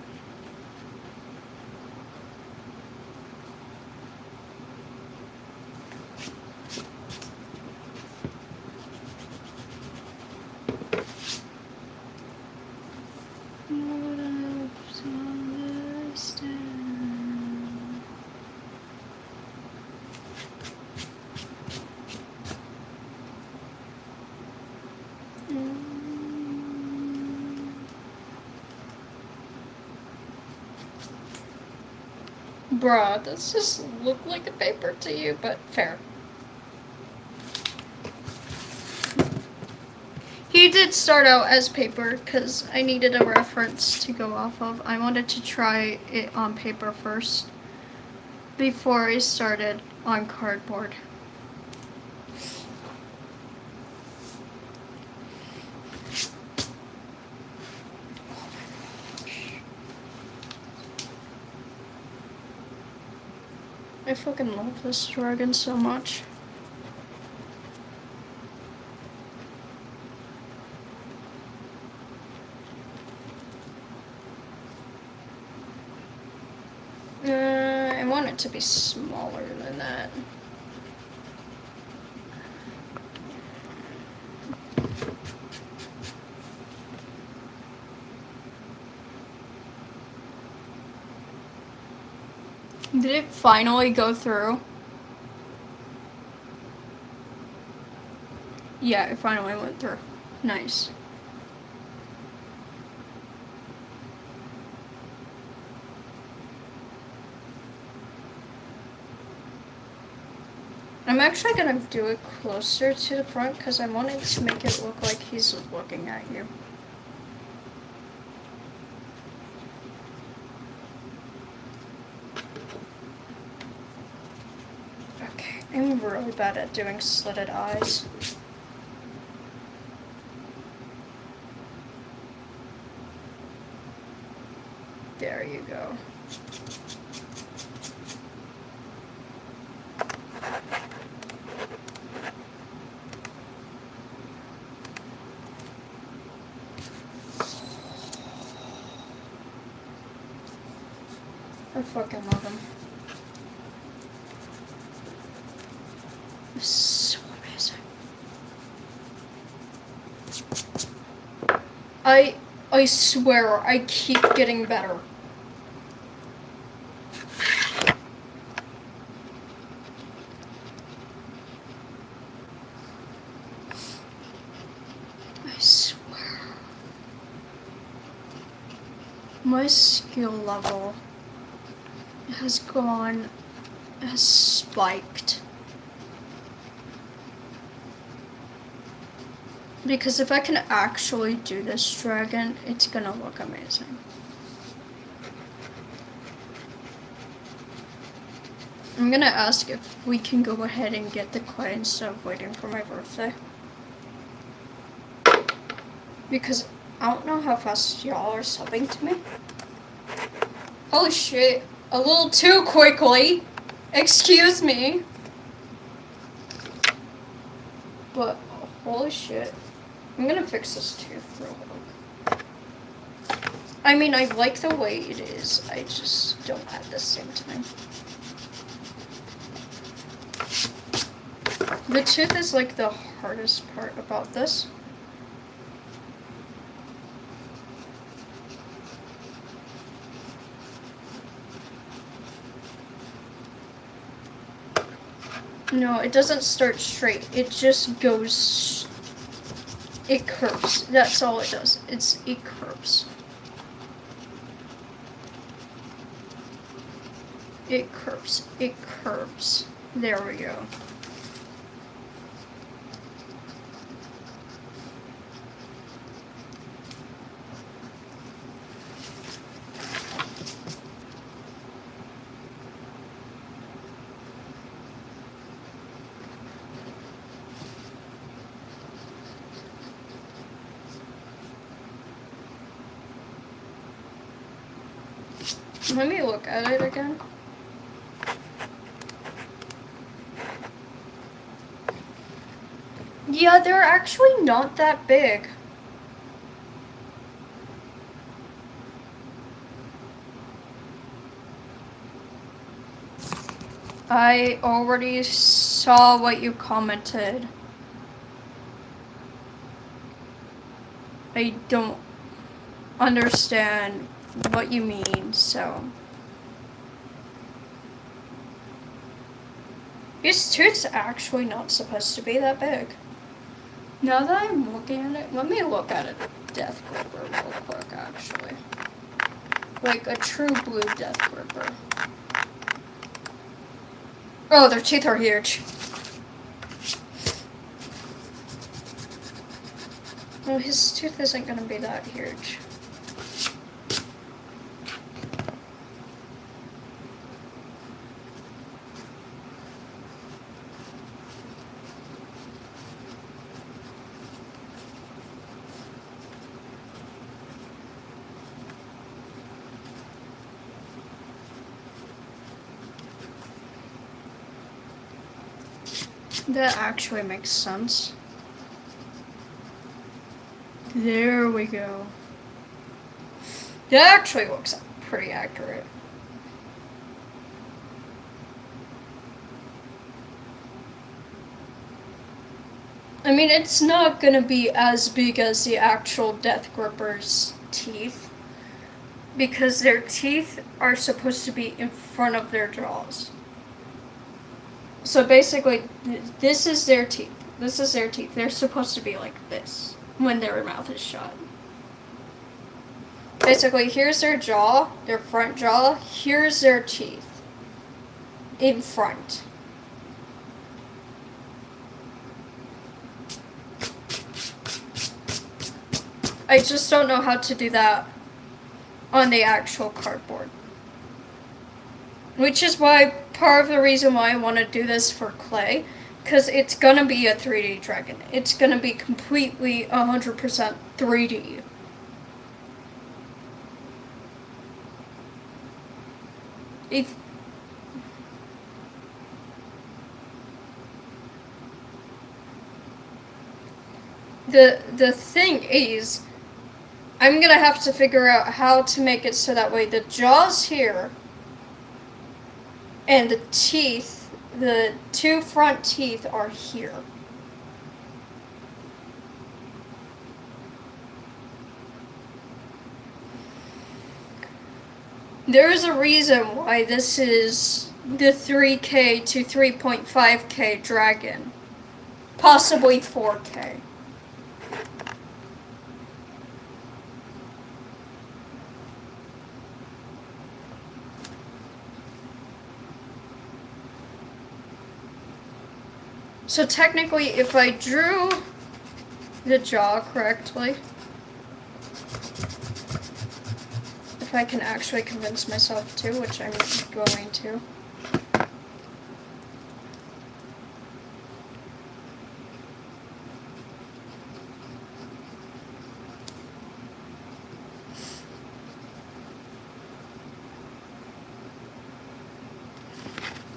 Bruh, this just look like a paper to you, but fair. He did start out as paper because I needed a reference to go off of. I wanted to try it on paper first before I started on cardboard. I fucking love this dragon so much. I want it to be smaller than that. Did it finally go through? Yeah, it finally went through. Nice. I'm actually gonna do it closer to the front because I wanted to make it look like he's looking at you. Okay, I'm really bad at doing slitted eyes. There you go. I fucking love him. It's so amazing. I swear I keep getting better. I swear. My skill level has spiked. Because if I can actually do this dragon, it's gonna look amazing. I'm gonna ask if we can go ahead and get the coin instead of waiting for my birthday. Because I don't know how fast y'all are subbing to me. Holy shit. A little too quickly. Excuse me. But, holy shit. I'm gonna fix this tooth real quick. I mean, I like the way it is. I just don't at the same time. The tooth is like the hardest part about this. No, it doesn't start straight. It just goes... It curves. That's all it does. It curves. It curves. It curves. There we go. Let me look at it again. Yeah, they're actually not that big. I already saw what you commented. I don't understand what you mean, so. This tooth's actually not supposed to be that big. Now that I'm looking at it, let me look at a death gripper real quick, actually. Like a true blue death gripper. Oh, their teeth are huge. Well, his tooth isn't gonna be that huge. That actually makes sense. There we go. That actually looks pretty accurate. I mean, it's not gonna be as big as the actual death gripper's teeth, because their teeth are supposed to be in front of their jaws. So basically, this is their teeth. This is their teeth. They're supposed to be like this when their mouth is shut. Basically, here's their jaw, their front jaw. Here's their teeth in front. I just don't know how to do that on the actual cardboard. Which is why, part of the reason why I want to do this for clay, because it's gonna be a 3D dragon. It's gonna be completely 100% 3D. If the thing is, I'm gonna have to figure out how to make it so that way the jaw's here and the teeth, the two front teeth are here. There's a reason why this is the 3K to 3.5K dragon. Possibly 4K. So technically, if I drew the jaw correctly, if I can actually convince myself to, which I'm going to.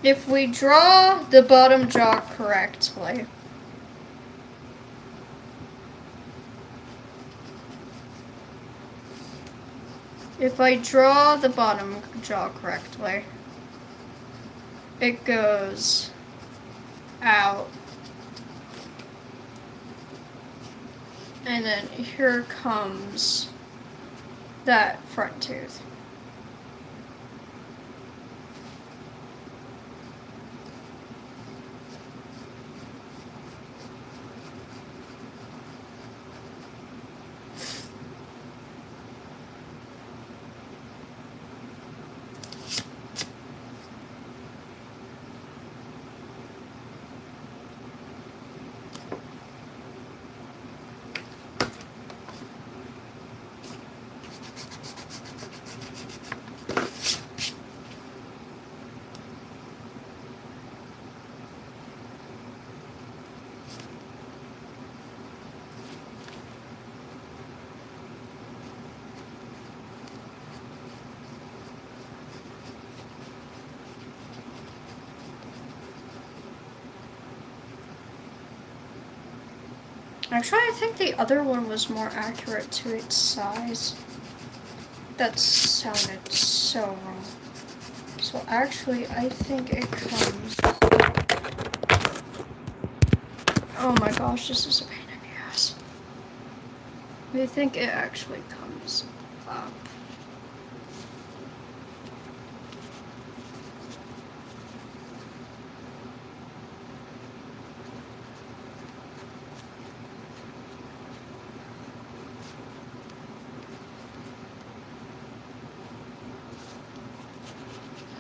If we draw the bottom jaw correctly, it goes out. And then here comes that front tooth. Actually, I think the other one was more accurate to its size. That sounded so wrong. So actually, I think it comes... Oh my gosh, this is a pain in the ass. I think it actually comes up.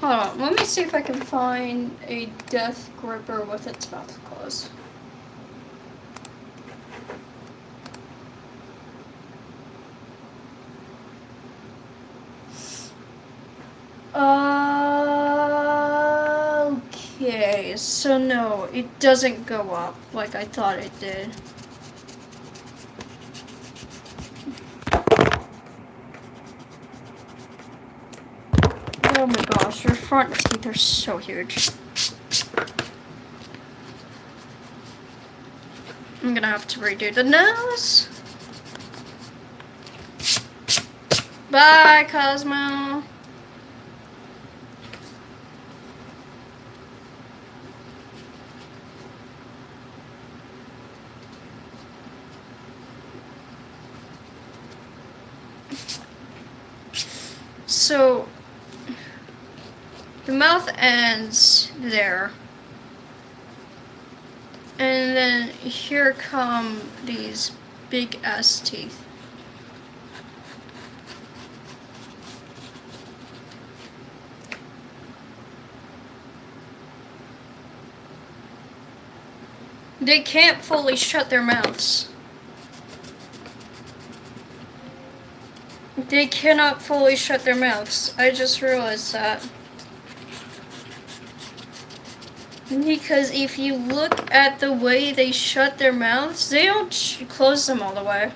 Hold on, let me see if I can find a death gripper with its mouth closed. Okay, so no, it doesn't go up like I thought it did. Oh my gosh, your front teeth are so huge. I'm gonna have to redo the nose. Bye, Cosmo. So, the mouth ends there. And then here come these big ass teeth. They can't fully shut their mouths. They cannot fully shut their mouths. I just realized that. Because if you look at the way they shut their mouths, they don't close them all the way.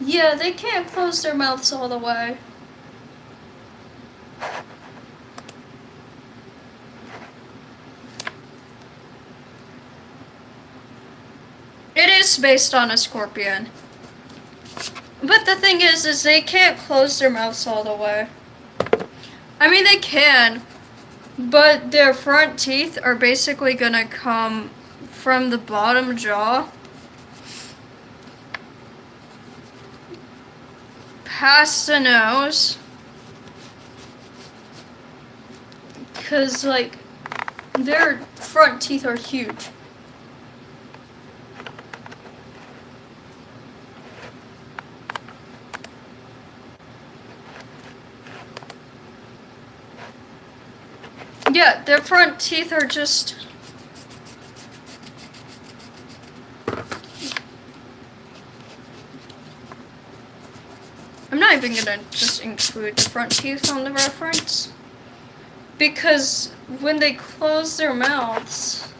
Yeah, they can't close their mouths all the way. It is based on a scorpion. But the thing is they can't close their mouths all the way. I mean, they can, but their front teeth are basically gonna come from the bottom jaw past the nose, because like their front teeth are huge. Yeah, their front teeth are just... I'm not even gonna just include the front teeth on the reference. Because when they close their mouths,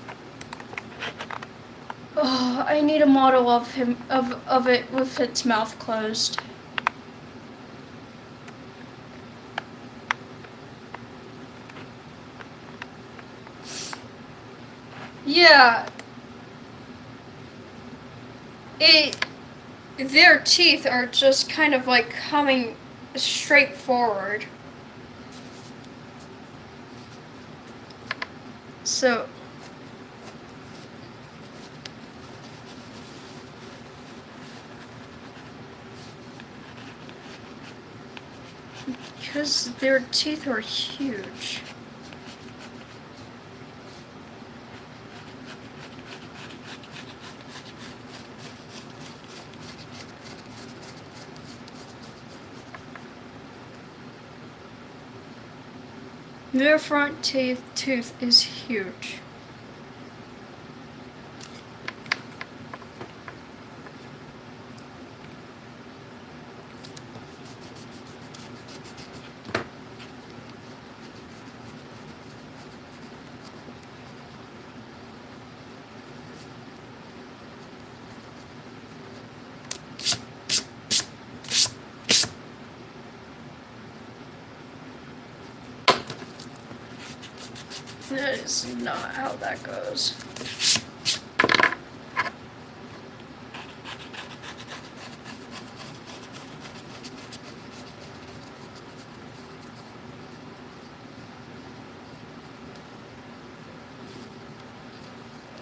Oh, I need a model of him of it with its mouth closed. Yeah. Their teeth are just kind of like coming straight forward. So because their teeth are huge. Their front tooth is huge. That is not how that goes.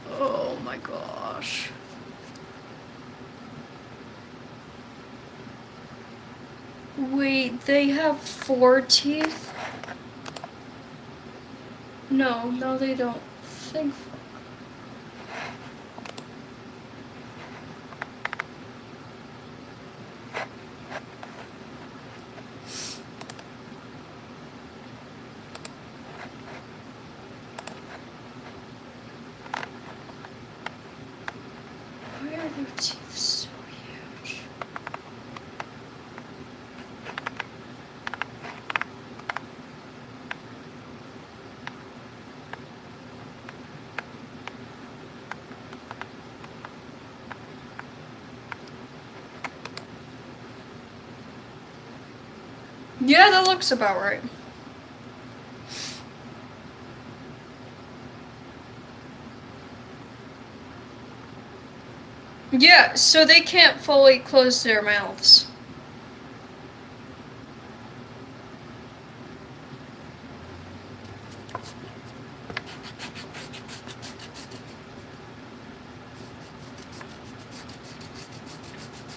Oh my gosh. Wait, they have 4 teeth? No, they don't. Think. Why are their teeth so huge? Yeah, that looks about right. Yeah, so they can't fully close their mouths.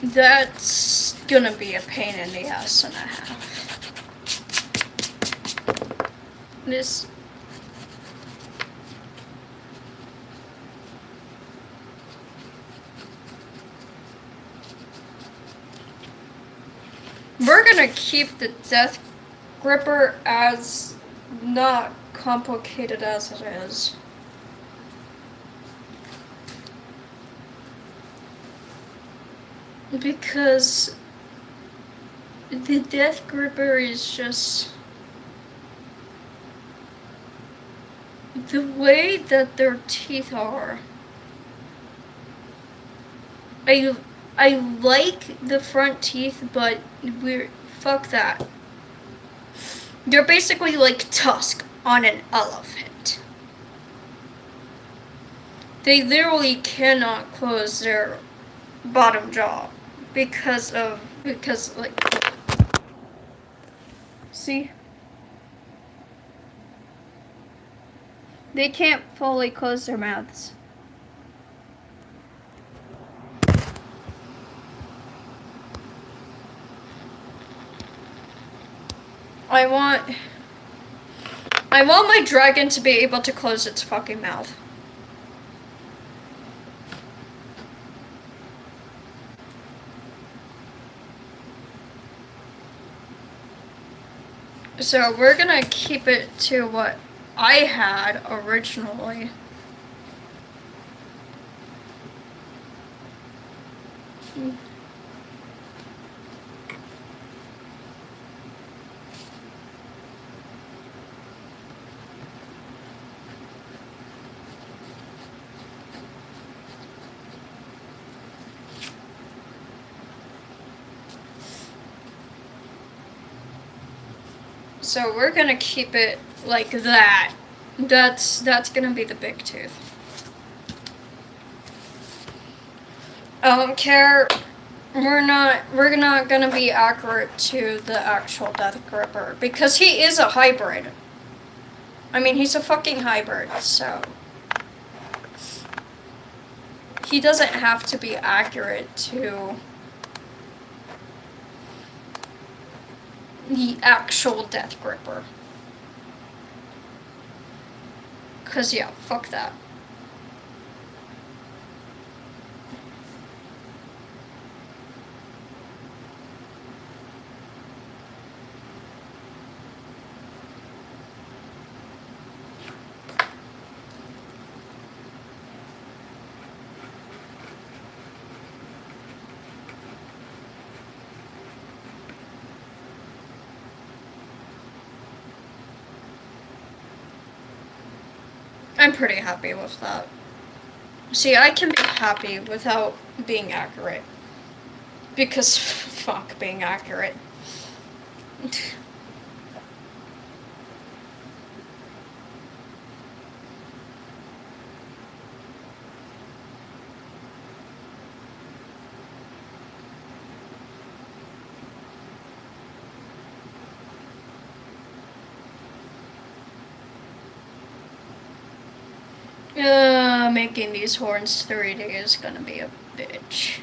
That's gonna be a pain in the ass and a half. This. We're gonna keep the death gripper as not complicated as it is. Because the death gripper is just the way that their teeth are. I like the front teeth, but fuck that. They're basically like tusk on an elephant. They literally cannot close their bottom jaw because like, see? They can't fully close their mouths. I want my dragon to be able to close its fucking mouth. So we're gonna keep it to what I had originally. So we're gonna keep it like that. That's gonna be the big tooth. I don't care. We're not gonna be accurate to the actual Death Gripper because he is a hybrid. I mean, he's a fucking hybrid, so he doesn't have to be accurate to the actual Death Gripper. Cause yeah, fuck that. I'm pretty happy with that. See, I can be happy without being accurate. Because fuck being accurate. Making these horns 3D is gonna be a bitch.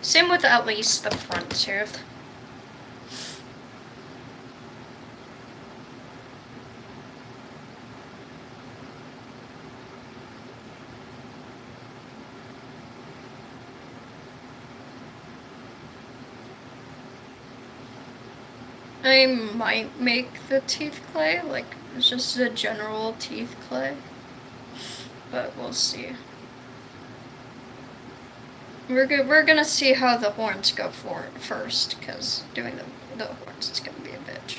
Same with at least the front tooth. I might make the teeth clay, like just a general teeth clay, but we'll see. We're gonna see how the horns go for first, because doing the horns is gonna be a bitch.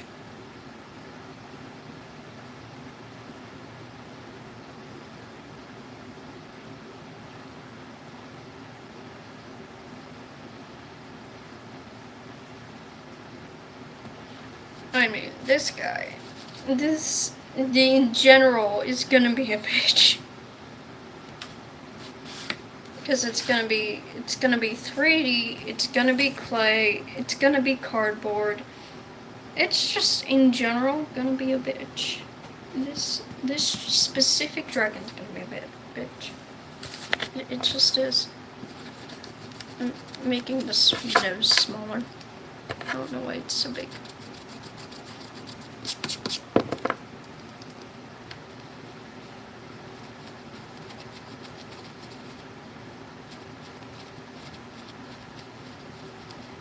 I mean, this guy, in general, is gonna be a bitch. Because it's gonna be 3D, it's gonna be clay, it's gonna be cardboard. It's just, in general, gonna be a bitch. This specific dragon's gonna be a bitch. It just is. I'm making this nose smaller. I don't know why it's so big.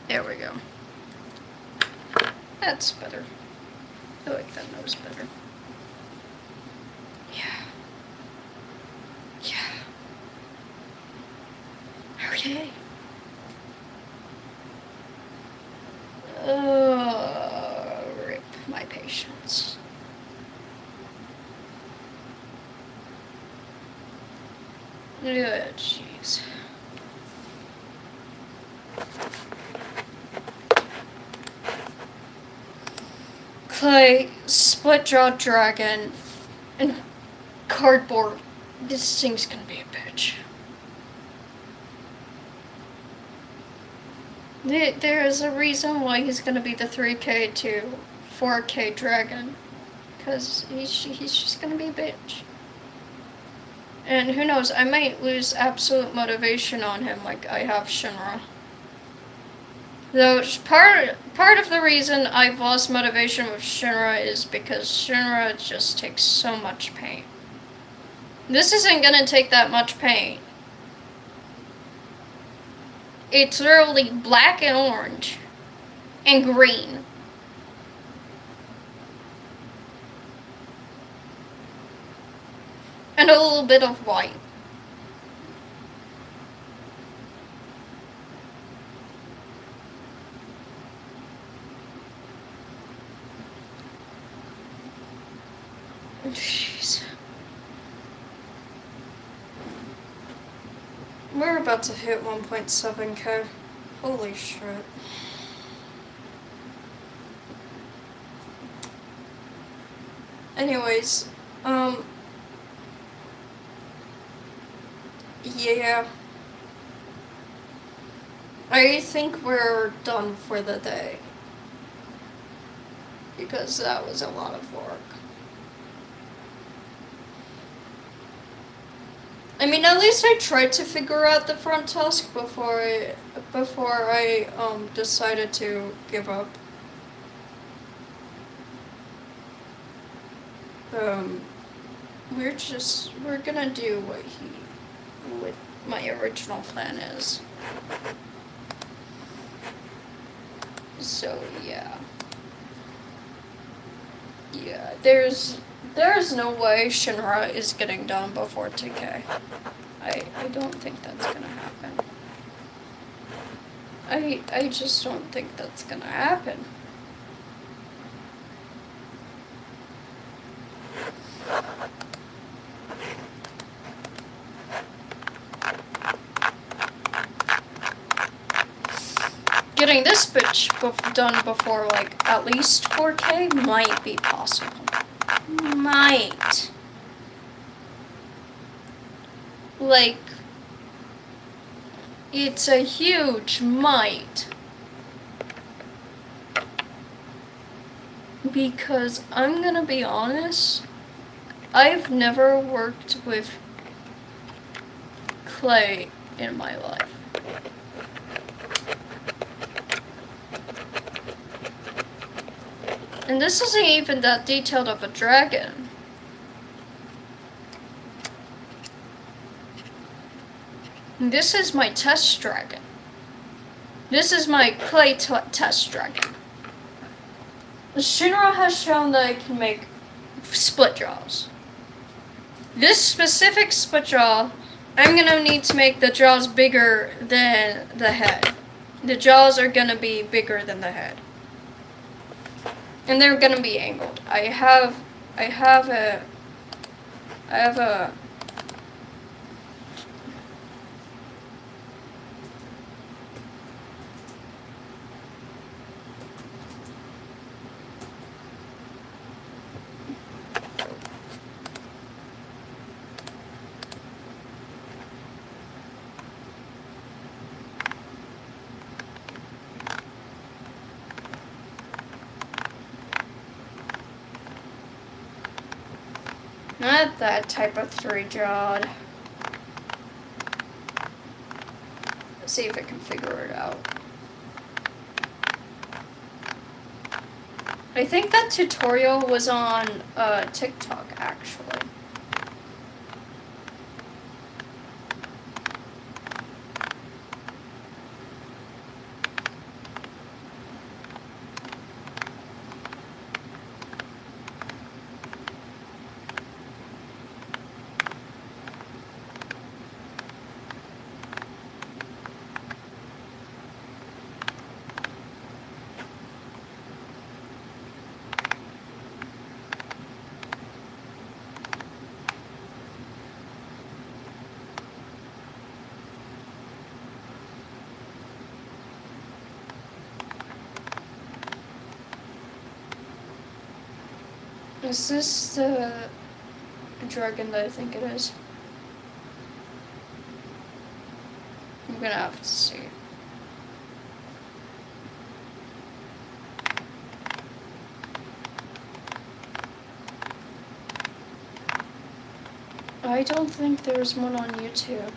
There we go. That's better. I like that nose better. Yeah. Yeah. Okay. Rip my patience. Yeah, jeez. Clay, split jaw dragon, and cardboard. This thing's gonna be a bitch. There is a reason why he's gonna be the 3K to 4K dragon. Because he's just gonna be a bitch. And who knows, I might lose absolute motivation on him like I have Shinra. Though part of the reason I've lost motivation with Shinra is because Shinra just takes so much paint. This isn't gonna take that much paint. It's literally black and orange. And green. And a little bit of white. Jeez. We're about to hit 1.7k. Holy shit. Anyways, yeah. I think we're done for the day. Because that was a lot of work. I mean, at least I tried to figure out the front task before I decided to give up. We're gonna do what my original plan is. So yeah. Yeah, there's no way Shinra is getting done before 2K. I don't think that's gonna happen. I just don't think that's gonna happen. Getting this bitch done before, like, at least 4K might be possible. Might. Like, it's a huge might. Because I'm gonna be honest, I've never worked with clay in my life. And this isn't even that detailed of a dragon. This is my test dragon. This is my clay test dragon. Shinra has shown that I can make split jaws. This specific split jaw, I'm gonna need to make the jaws bigger than the head. The jaws are gonna be bigger than the head. And they're gonna be angled. I have a not that type of 3-jawed. Let's see if I can figure it out. I think that tutorial was on TikTok, actually. Is this the dragon that I think it is? I'm gonna have to see. I don't think there's one on YouTube.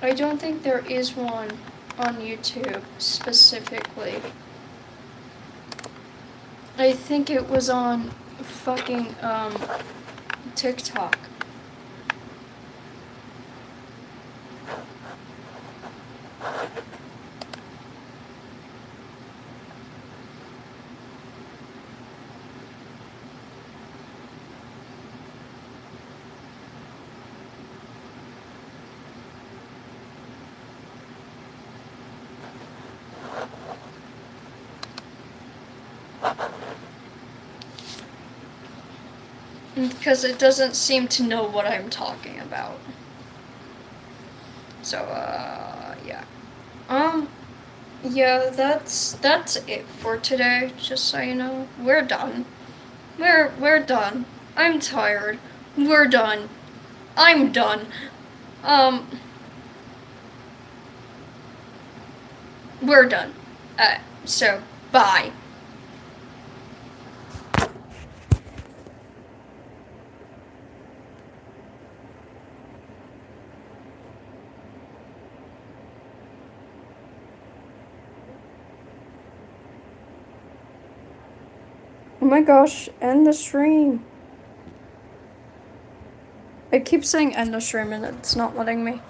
I don't think there is one on YouTube specifically. I think it was on fucking TikTok. Because it doesn't seem to know what I'm talking about. So, yeah. Yeah, that's it for today, just so you know. We're done. We're done. I'm tired. We're done. I'm done. We're done. So, bye. Oh my gosh, end the stream. I keep saying end the stream and it's not letting me.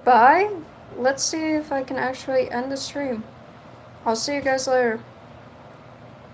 Bye? Let's see if I can actually end the stream. I'll see you guys later.